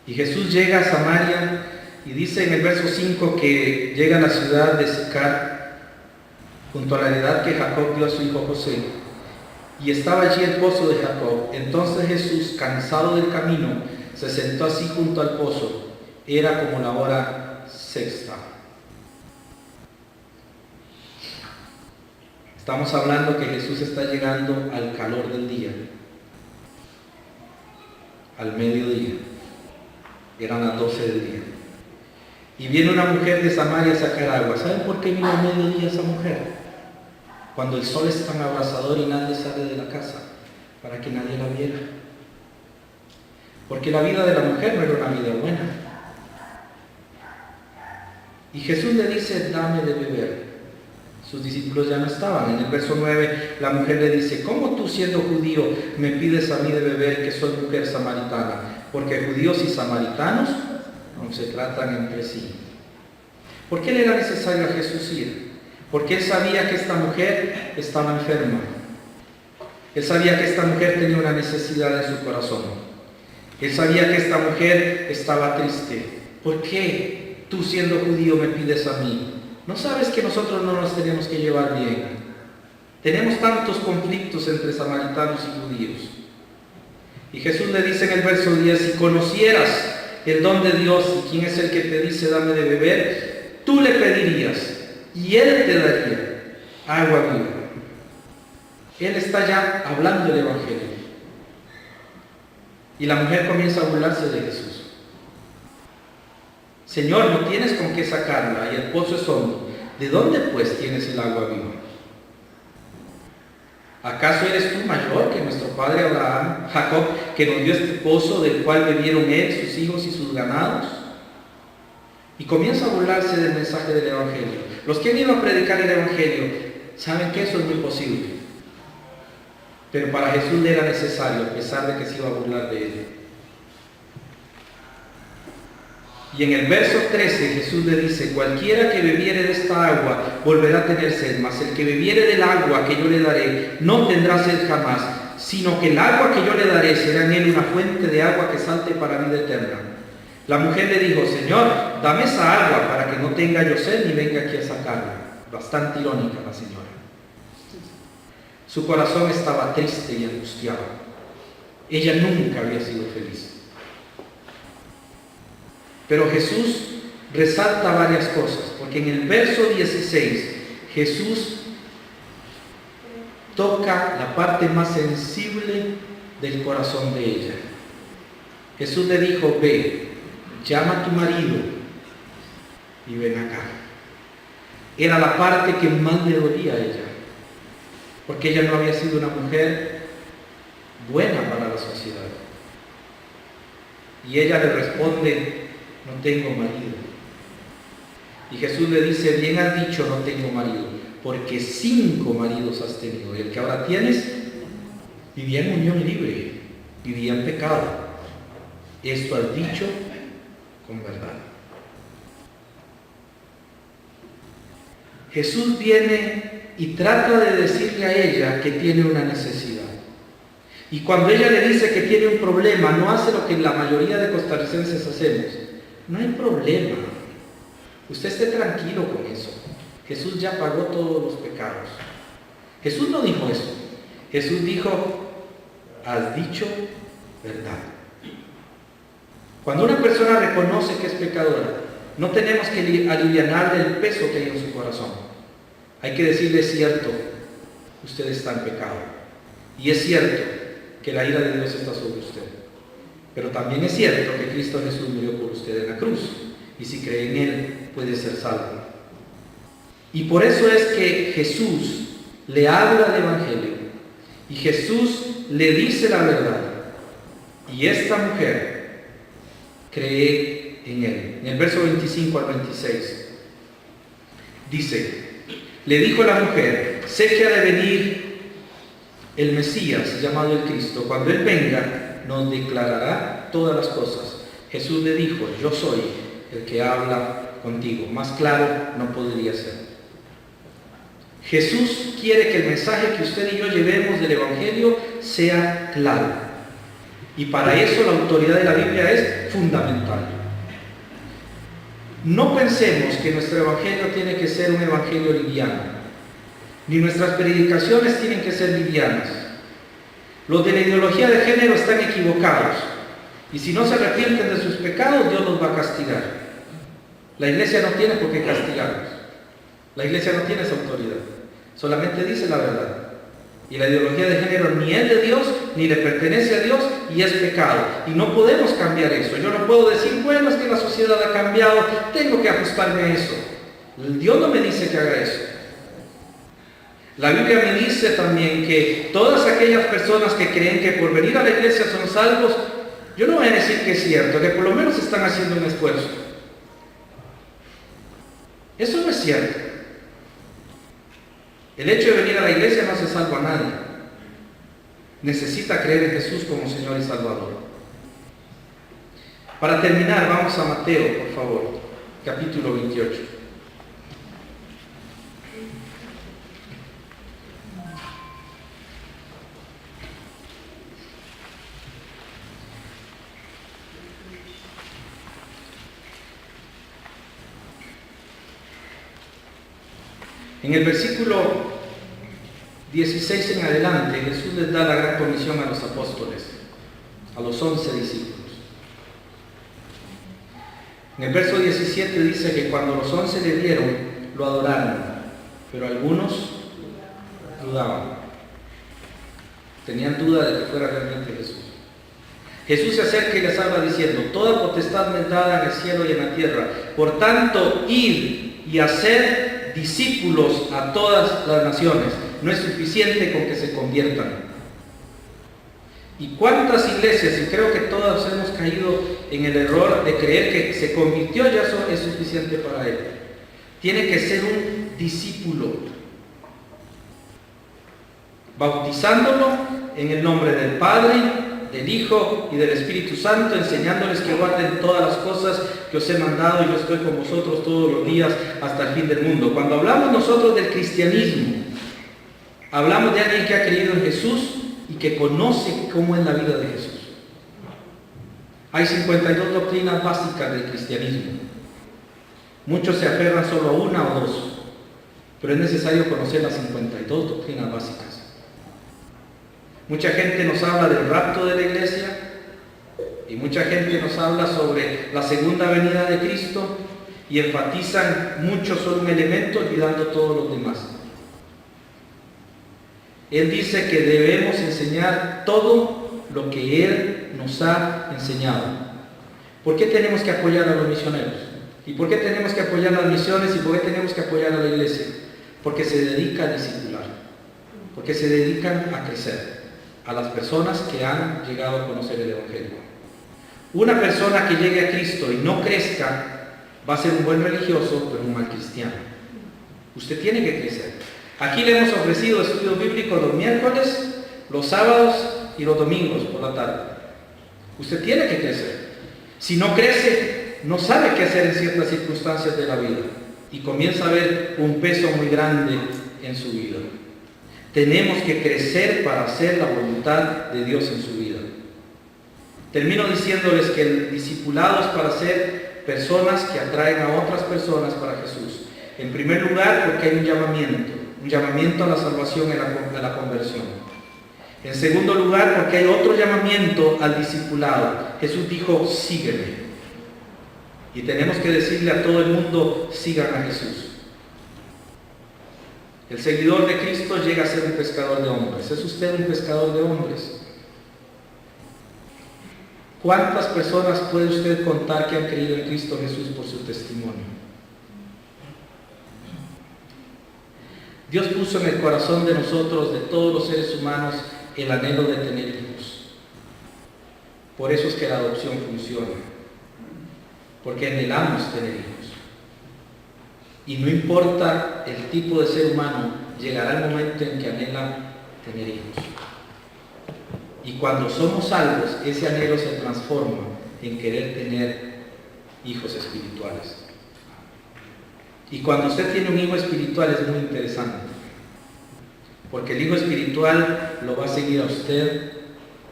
Y Jesús llega a Samaria y dice en el verso 5 que llega a la ciudad de Sicar, junto a la heredad que Jacob dio a su hijo José. Y estaba allí el pozo de Jacob. Entonces Jesús, cansado del camino, se sentó así junto al pozo. Era como la hora sexta. Estamos hablando que Jesús está llegando al calor del día, al mediodía. Eran las 12 del día. Y viene una mujer de Samaria a sacar agua. ¿Saben por qué vino al mediodía esa mujer? Cuando el sol es tan abrasador y nadie sale de la casa, para que nadie la viera. Porque la vida de la mujer no era una vida buena. Y Jesús le dice: dame de beber. Sus discípulos ya no estaban. En el verso 9 la mujer le dice: ¿cómo tú, siendo judío, me pides a mí de beber, que soy mujer samaritana? Porque judíos y samaritanos no se tratan entre sí. ¿Por qué le era necesario a Jesús ir? Porque él sabía que esta mujer estaba enferma. Él sabía que esta mujer tenía una necesidad en su corazón. Él sabía que esta mujer estaba triste. ¿Por qué tú, siendo judío, me pides a mí? ¿No sabes que nosotros no nos tenemos que llevar bien? Tenemos tantos conflictos entre samaritanos y judíos. Y Jesús le dice en el verso 10, si conocieras el don de Dios y quién es el que te dice dame de beber, tú le pedirías y Él te daría agua viva. Él está ya hablando el Evangelio. Y la mujer comienza a burlarse de Jesús. Señor, no tienes con qué sacarla y el pozo es hondo. ¿De dónde pues tienes el agua viva? ¿Acaso eres tú mayor que nuestro padre Abraham, Jacob, que nos dio este pozo del cual bebieron él, sus hijos y sus ganados? Y comienza a burlarse del mensaje del Evangelio. Los que han ido a predicar el Evangelio saben que eso es muy posible. Pero para Jesús le era necesario, a pesar de que se iba a burlar de él. Y en el verso 13 Jesús le dice, cualquiera que bebiere de esta agua volverá a tener sed, mas el que bebiere del agua que yo le daré no tendrá sed jamás, sino que el agua que yo le daré será en él una fuente de agua que salte para vida eterna. La mujer le dijo, Señor, dame esa agua para que no tenga yo sed ni venga aquí a sacarla. Bastante irónica la señora. Su corazón estaba triste y angustiado. Ella nunca había sido feliz. Pero Jesús resalta varias cosas, porque en el verso 16 Jesús toca la parte más sensible del corazón de ella. Jesús le dijo, ve, llama a tu marido y ven acá. Era la parte que más le dolía a ella, porque ella no había sido una mujer buena para la sociedad. Y ella le responde, no tengo marido. Y Jesús le dice, bien has dicho, no tengo marido, porque 5 maridos has tenido. Y el que ahora tienes vivía en unión libre, vivía en pecado. Esto has dicho con verdad. Jesús viene y trata de decirle a ella que tiene una necesidad. Y cuando ella le dice que tiene un problema, no hace lo que la mayoría de costarricenses hacemos. No hay problema. Usted esté tranquilo con eso. Jesús ya pagó todos los pecados. Jesús no dijo eso. Jesús dijo, has dicho verdad. Cuando una persona reconoce que es pecadora, no tenemos que alivianarle el peso que hay en su corazón. Hay que decirle, es cierto, usted está en pecado. Y es cierto que la ira de Dios está sobre usted. Pero también es cierto que Cristo Jesús murió por usted en la cruz. Y si cree en Él, puede ser salvo. Y por eso es que Jesús le habla del Evangelio. Y Jesús le dice la verdad. Y esta mujer cree en Él. En el verso 25 al 26 dice, le dijo la mujer, sé que ha de venir el Mesías, llamado el Cristo. Cuando Él venga, nos declarará todas las cosas. Jesús le dijo, yo soy el que habla contigo. Más claro no podría ser. Jesús quiere que el mensaje que usted y yo llevemos del Evangelio sea claro. Y para eso la autoridad de la Biblia es fundamental. No pensemos que nuestro Evangelio tiene que ser un Evangelio liviano, ni nuestras predicaciones tienen que ser livianas. Los de la ideología de género están equivocados, y si no se arrepienten de sus pecados, Dios los va a castigar. La iglesia no tiene por qué castigarlos. La iglesia no tiene esa autoridad, solamente dice la verdad. Y la ideología de género ni es de Dios, ni le pertenece a Dios, y es pecado. Y no podemos cambiar eso. Yo no puedo decir, bueno, es que la sociedad ha cambiado, tengo que ajustarme a eso. Dios no me dice que haga eso. La Biblia me dice también que todas aquellas personas que creen que por venir a la iglesia son salvos, yo no voy a decir que es cierto, que por lo menos están haciendo un esfuerzo. Eso no es cierto. El hecho de venir a la iglesia no hace salvo a nadie. Necesita creer en Jesús como Señor y Salvador. Para terminar, vamos a Mateo, por favor, capítulo 28. En el versículo 16 en adelante, Jesús les da la gran comisión a los apóstoles, a los 11 discípulos. En el verso 17 dice que cuando los 11 le vieron, lo adoraron, pero algunos dudaban. Tenían duda de que fuera realmente Jesús. Jesús se acerca y les habla diciendo: toda potestad me es dada en el cielo y en la tierra. Por tanto, id y haced discípulos a todas las naciones. No es suficiente con que se conviertan. ¿Y cuántas iglesias? Y creo que todos hemos caído en el error de creer que se convirtió, ya eso es suficiente para él. Tiene que ser un discípulo, bautizándolo en el nombre del Padre, del Hijo y del Espíritu Santo, enseñándoles que guarden todas las cosas que os he mandado, y yo estoy con vosotros todos los días hasta el fin del mundo. Cuando hablamos nosotros del cristianismo, hablamos de alguien que ha creído en Jesús y que conoce cómo es la vida de Jesús. Hay 52 doctrinas básicas del cristianismo. Muchos se aferran solo a una o dos, pero es necesario conocer las 52 doctrinas básicas. Mucha gente nos habla del rapto de la iglesia y mucha gente nos habla sobre la segunda venida de Cristo y enfatizan mucho solo un elemento, olvidando todos los demás. Él dice que debemos enseñar todo lo que Él nos ha enseñado. ¿Por qué tenemos que apoyar a los misioneros? ¿Y por qué tenemos que apoyar las misiones? ¿Y por qué tenemos que apoyar a la iglesia? Porque se dedica a discipular, porque se dedican a crecer a las personas que han llegado a conocer el Evangelio. Una persona que llegue a Cristo y no crezca va a ser un buen religioso, pero un mal cristiano. Usted tiene que crecer. Aquí le hemos ofrecido estudios bíblicos los miércoles, los sábados y los domingos por la tarde. Usted tiene que crecer. Si no crece, no sabe qué hacer en ciertas circunstancias de la vida y comienza a ver un peso muy grande en su vida. Tenemos que crecer para hacer la voluntad de Dios en su vida. Termino diciéndoles que el discipulado es para ser personas que atraen a otras personas para Jesús. En primer lugar, porque hay un llamamiento a la salvación y a la conversión. En segundo lugar, porque hay otro llamamiento al discipulado. Jesús dijo: sígueme. Y tenemos que decirle a todo el mundo: sigan a Jesús. El seguidor de Cristo llega a ser un pescador de hombres. ¿Es usted un pescador de hombres? ¿Cuántas personas puede usted contar que han creído en Cristo Jesús por su testimonio? Dios puso en el corazón de nosotros, de todos los seres humanos, el anhelo de tener hijos. Por eso es que la adopción funciona, porque anhelamos tener hijos. Y no importa el tipo de ser humano, llegará el momento en que anhela tener hijos. Y cuando somos salvos, ese anhelo se transforma en querer tener hijos espirituales. Y cuando usted tiene un hijo espiritual es muy interesante, porque el hijo espiritual lo va a seguir a usted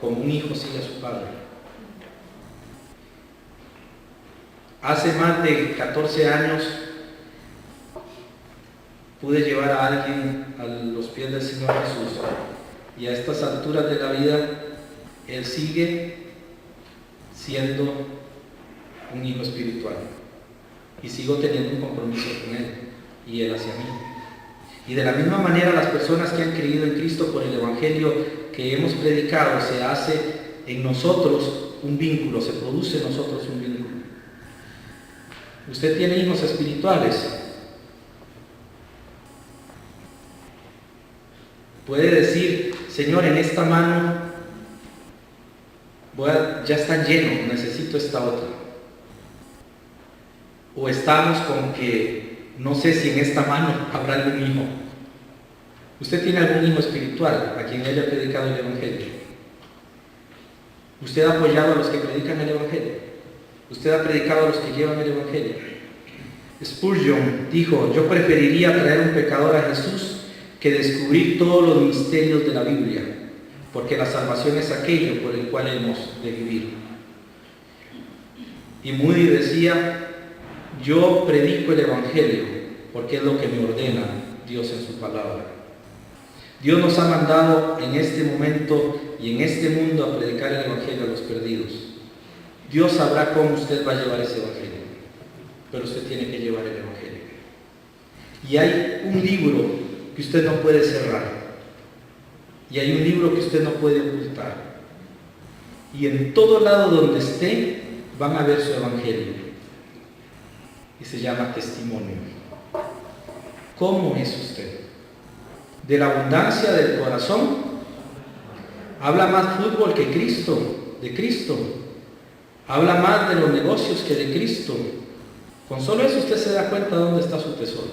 como un hijo sigue a su padre. Hace más de 14 años pude llevar a alguien a los pies del Señor Jesús, y a estas alturas de la vida él sigue siendo un hijo espiritual y sigo teniendo un compromiso con él y él hacia mí. Y de la misma manera, las personas que han creído en Cristo por el Evangelio que hemos predicado, se hace en nosotros un vínculo, se produce en nosotros un vínculo. Usted tiene hijos espirituales. Puede decir: Señor, en esta mano ya está lleno, necesito esta otra. O estamos con que no sé si en esta mano habrá algún hijo. ¿Usted tiene algún hijo espiritual a quien haya predicado el Evangelio? ¿Usted ha apoyado a los que predican el Evangelio? ¿Usted ha predicado a los que llevan el Evangelio? Spurgeon dijo: yo preferiría traer un pecador a Jesús que descubrir todos los misterios de la Biblia, porque la salvación es aquello por el cual hemos de vivir. Y Moody decía: yo predico el Evangelio porque es lo que me ordena Dios en su palabra. Dios nos ha mandado en este momento y en este mundo a predicar el Evangelio a los perdidos. Dios sabrá cómo usted va a llevar ese Evangelio, pero usted tiene que llevar el Evangelio. Y hay un libro que usted no puede cerrar, y hay un libro que usted no puede ocultar, y en todo lado donde esté van a ver su Evangelio, y se llama testimonio. ¿Cómo es usted? De la abundancia del corazón habla más fútbol que Cristo, de Cristo. Habla más de los negocios que de Cristo. Con solo eso usted se da cuenta de dónde está su tesoro.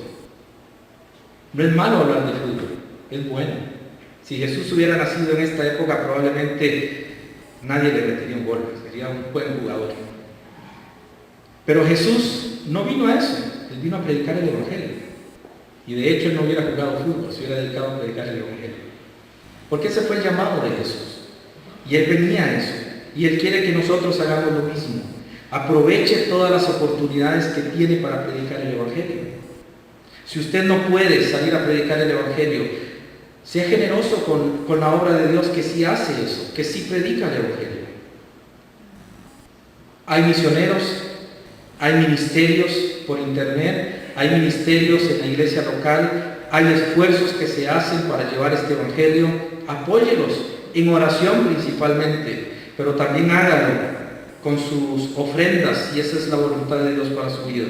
No es malo hablar de fútbol, es bueno. Si Jesús hubiera nacido en esta época, probablemente nadie le metería un gol, sería un buen jugador. Pero Jesús no vino a eso, Él vino a predicar el Evangelio. Y de hecho Él no hubiera jugado fútbol, se hubiera dedicado a predicar el Evangelio. Porque ese fue el llamado de Jesús. Y Él venía a eso. Y Él quiere que nosotros hagamos lo mismo. Aproveche todas las oportunidades que tiene para predicar el Evangelio. Si usted no puede salir a predicar el Evangelio, sea generoso con la obra de Dios que sí hace eso, que sí predica el Evangelio. Hay misioneros, hay ministerios por internet, hay ministerios en la iglesia local, hay esfuerzos que se hacen para llevar este Evangelio. Apóyelos en oración principalmente, pero también hágalo con sus ofrendas, y esa es la voluntad de Dios para su vida.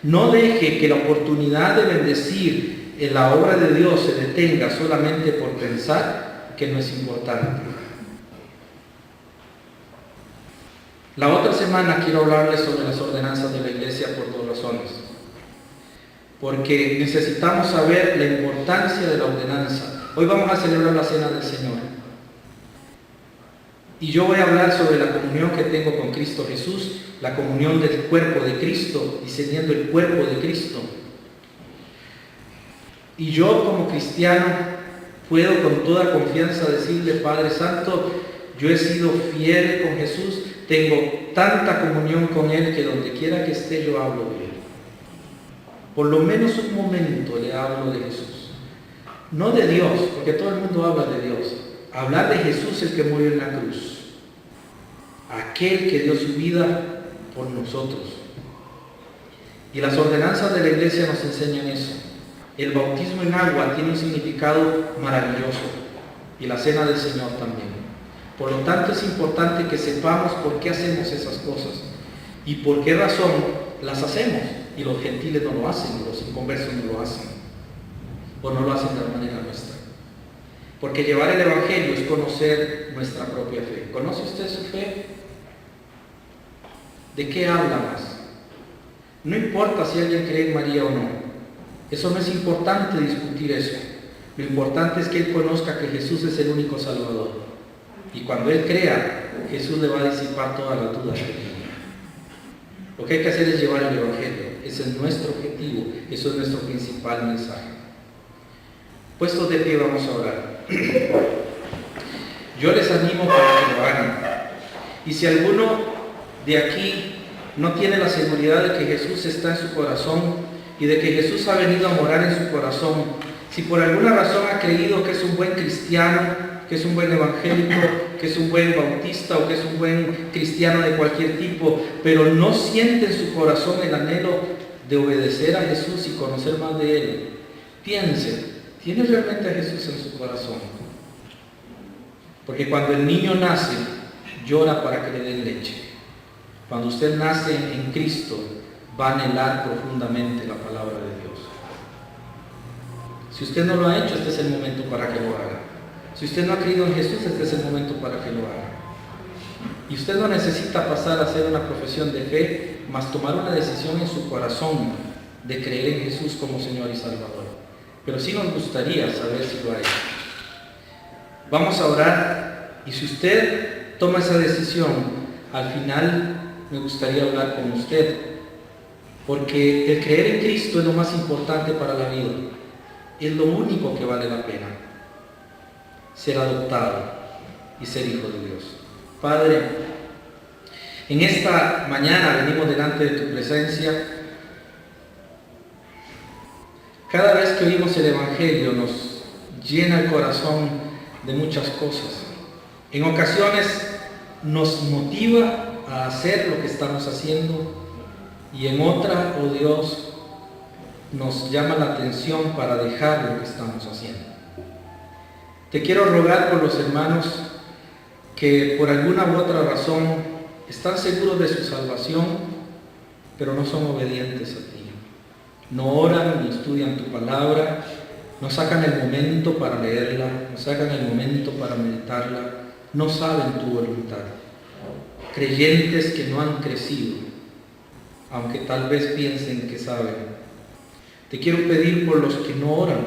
No deje que la oportunidad de bendecir en la obra de Dios se detenga solamente por pensar que no es importante. La otra semana quiero hablarles sobre las ordenanzas de la iglesia por dos razones. Porque necesitamos saber la importancia de la ordenanza. Hoy vamos a celebrar la Cena del Señor. Y yo voy a hablar sobre la comunión que tengo con Cristo Jesús, la comunión del cuerpo de Cristo, discerniendo el cuerpo de Cristo. Y yo como cristiano puedo con toda confianza decirle: Padre Santo, yo he sido fiel con Jesús, tengo tanta comunión con Él que donde quiera que esté yo hablo de Él. Por lo menos un momento le hablo de Jesús. No de Dios, porque todo el mundo habla de Dios. Hablar de Jesús, el que murió en la cruz. Aquel que dio su vida por nosotros. Y las ordenanzas de la iglesia nos enseñan eso. El bautismo en agua tiene un significado maravilloso. Y la Cena del Señor también. Por lo tanto es importante que sepamos por qué hacemos esas cosas. Y por qué razón las hacemos. Y los gentiles no lo hacen, los inconversos no lo hacen. O no lo hacen de la manera nuestra. Porque llevar el Evangelio es conocer nuestra propia fe. ¿Conoce usted su fe? ¿De qué habla más? No importa si alguien cree en María o no. Eso no es importante discutir eso. Lo importante es que él conozca que Jesús es el único Salvador. Y cuando él crea, Jesús le va a disipar todas las dudas que tiene. Lo que hay que hacer es llevar el Evangelio. Ese es nuestro objetivo. Eso es nuestro principal mensaje. Puestos de pie, vamos a orar. Yo les animo para que lo hagan. Y si alguno de aquí no tiene la seguridad de que Jesús está en su corazón y de que Jesús ha venido a morar en su corazón, si por alguna razón ha creído que es un buen cristiano, que es un buen evangélico, que es un buen bautista o que es un buen cristiano de cualquier tipo, pero no siente en su corazón el anhelo de obedecer a Jesús y conocer más de Él, piense, ¿tiene realmente a Jesús en su corazón? Porque cuando el niño nace, llora para que le den leche. Cuando usted nace en Cristo, va a anhelar profundamente la palabra de Dios. Si usted no lo ha hecho, este es el momento para que lo haga. Si usted no ha creído en Jesús, este es el momento para que lo haga. Y usted no necesita pasar a hacer una profesión de fe, mas tomar una decisión en su corazón de creer en Jesús como Señor y Salvador. Pero sí nos gustaría saber si lo ha hecho. Vamos a orar, y si usted toma esa decisión, al final me gustaría hablar con usted, porque el creer en Cristo es lo más importante para la vida, es lo único que vale la pena, ser adoptado y ser hijo de Dios. Padre, en esta mañana venimos delante de tu presencia Cada vez que oímos el Evangelio nos llena el corazón de muchas cosas. En ocasiones nos motiva a hacer lo que estamos haciendo y en otra, oh Dios, nos llama la atención para dejar lo que estamos haciendo. Te quiero rogar por los hermanos que por alguna u otra razón están seguros de su salvación, pero no son obedientes a ti. No oran ni estudian tu palabra, no sacan el momento para leerla, no sacan el momento para meditarla, no saben tu voluntad. Creyentes que no han crecido, aunque tal vez piensen que saben. Te quiero pedir por los que no oran,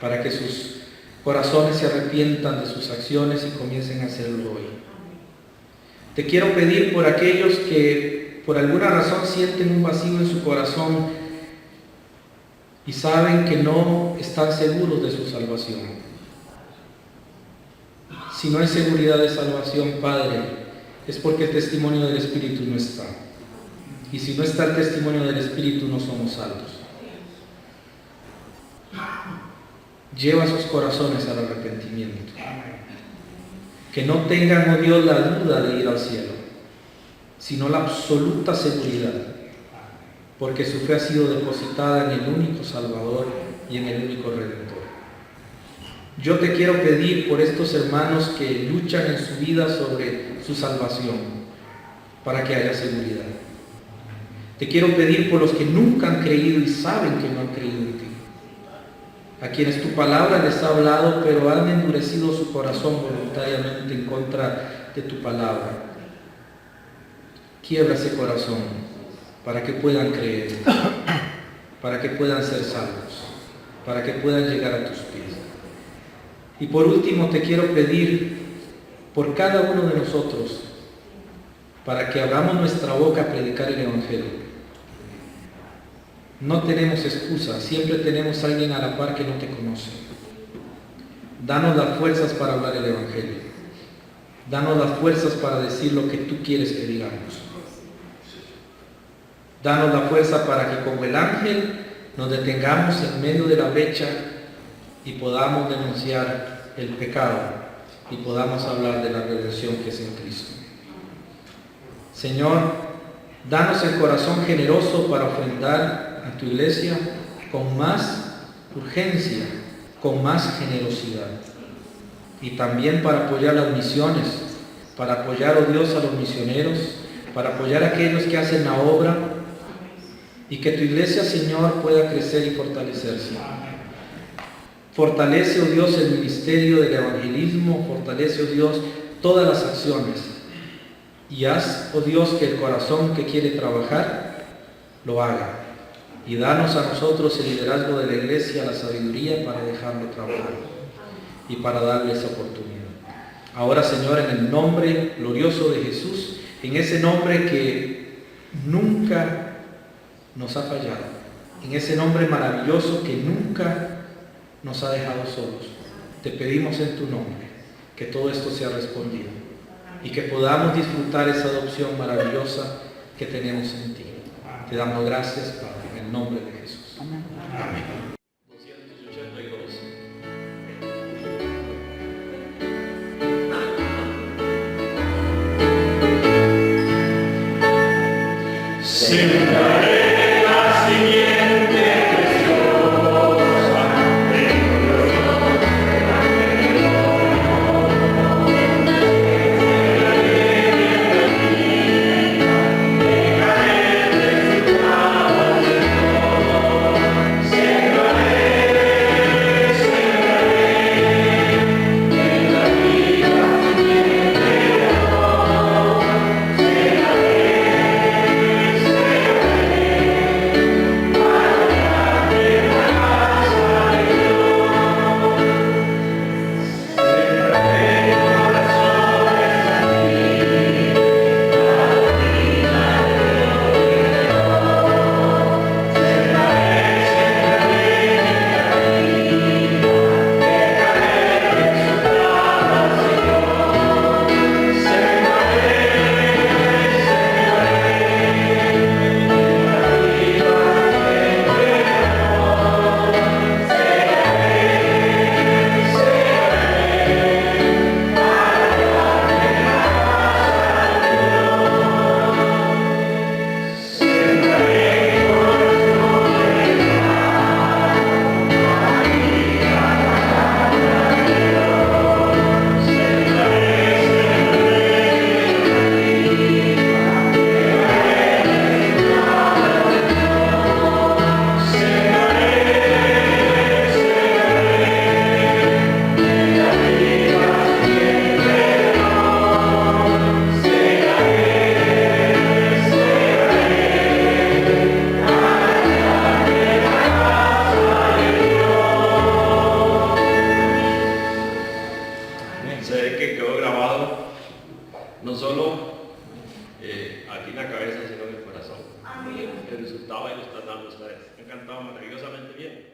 para que sus corazones se arrepientan de sus acciones y comiencen a hacerlo hoy. Te quiero pedir por aquellos que por alguna razón sienten un vacío en su corazón y saben que no están seguros de su salvación. Si no hay seguridad de salvación, Padre, es porque el testimonio del Espíritu no está. Y si no está el testimonio del Espíritu, no somos salvos. Lleva sus corazones al arrepentimiento. Que no tengan, oh Dios, la duda de ir al cielo, sino la absoluta seguridad, porque su fe ha sido depositada en el único Salvador y en el único Redentor. Yo te quiero pedir por estos hermanos que luchan en su vida sobre su salvación, para que haya seguridad. Te quiero pedir por los que nunca han creído y saben que no han creído en ti, a quienes tu palabra les ha hablado, pero han endurecido su corazón voluntariamente en contra de tu palabra. Quiebra ese corazón para que puedan creer, para que puedan ser salvos, para que puedan llegar a tus pies. Y por último te quiero pedir por cada uno de nosotros, para que abramos nuestra boca a predicar el Evangelio. No tenemos excusa, siempre tenemos a alguien a la par que no te conoce. Danos las fuerzas para hablar el Evangelio. Danos las fuerzas para decir lo que tú quieres que digamos. Danos la fuerza para que como el ángel nos detengamos en medio de la brecha y podamos denunciar el pecado y podamos hablar de la redención que es en Cristo. Señor, danos el corazón generoso para ofrendar a tu iglesia con más urgencia, con más generosidad. Y también para apoyar las misiones, para apoyar, oh Dios, a los misioneros, para apoyar a aquellos que hacen la obra y que tu iglesia, Señor, pueda crecer y fortalecerse. Fortalece, oh Dios, el ministerio del evangelismo, fortalece, oh Dios, todas las acciones y haz, oh Dios, que el corazón que quiere trabajar lo haga. Y danos a nosotros el liderazgo de la iglesia, la sabiduría para dejarlo trabajar y para darle esa oportunidad. Ahora, Señor, en el nombre glorioso de Jesús, en ese nombre que nunca nos ha fallado, en ese nombre maravilloso que nunca nos ha dejado solos, te pedimos en tu nombre que todo esto sea respondido y que podamos disfrutar esa adopción maravillosa que tenemos en ti. Te damos gracias, Padre, en el nombre de Jesús. Amén. 282. Sembraré la siguiente se ve que quedó grabado no solo aquí en la cabeza, sino en el corazón. El resultado ahí lo están dando ustedes. Han cantado maravillosamente bien.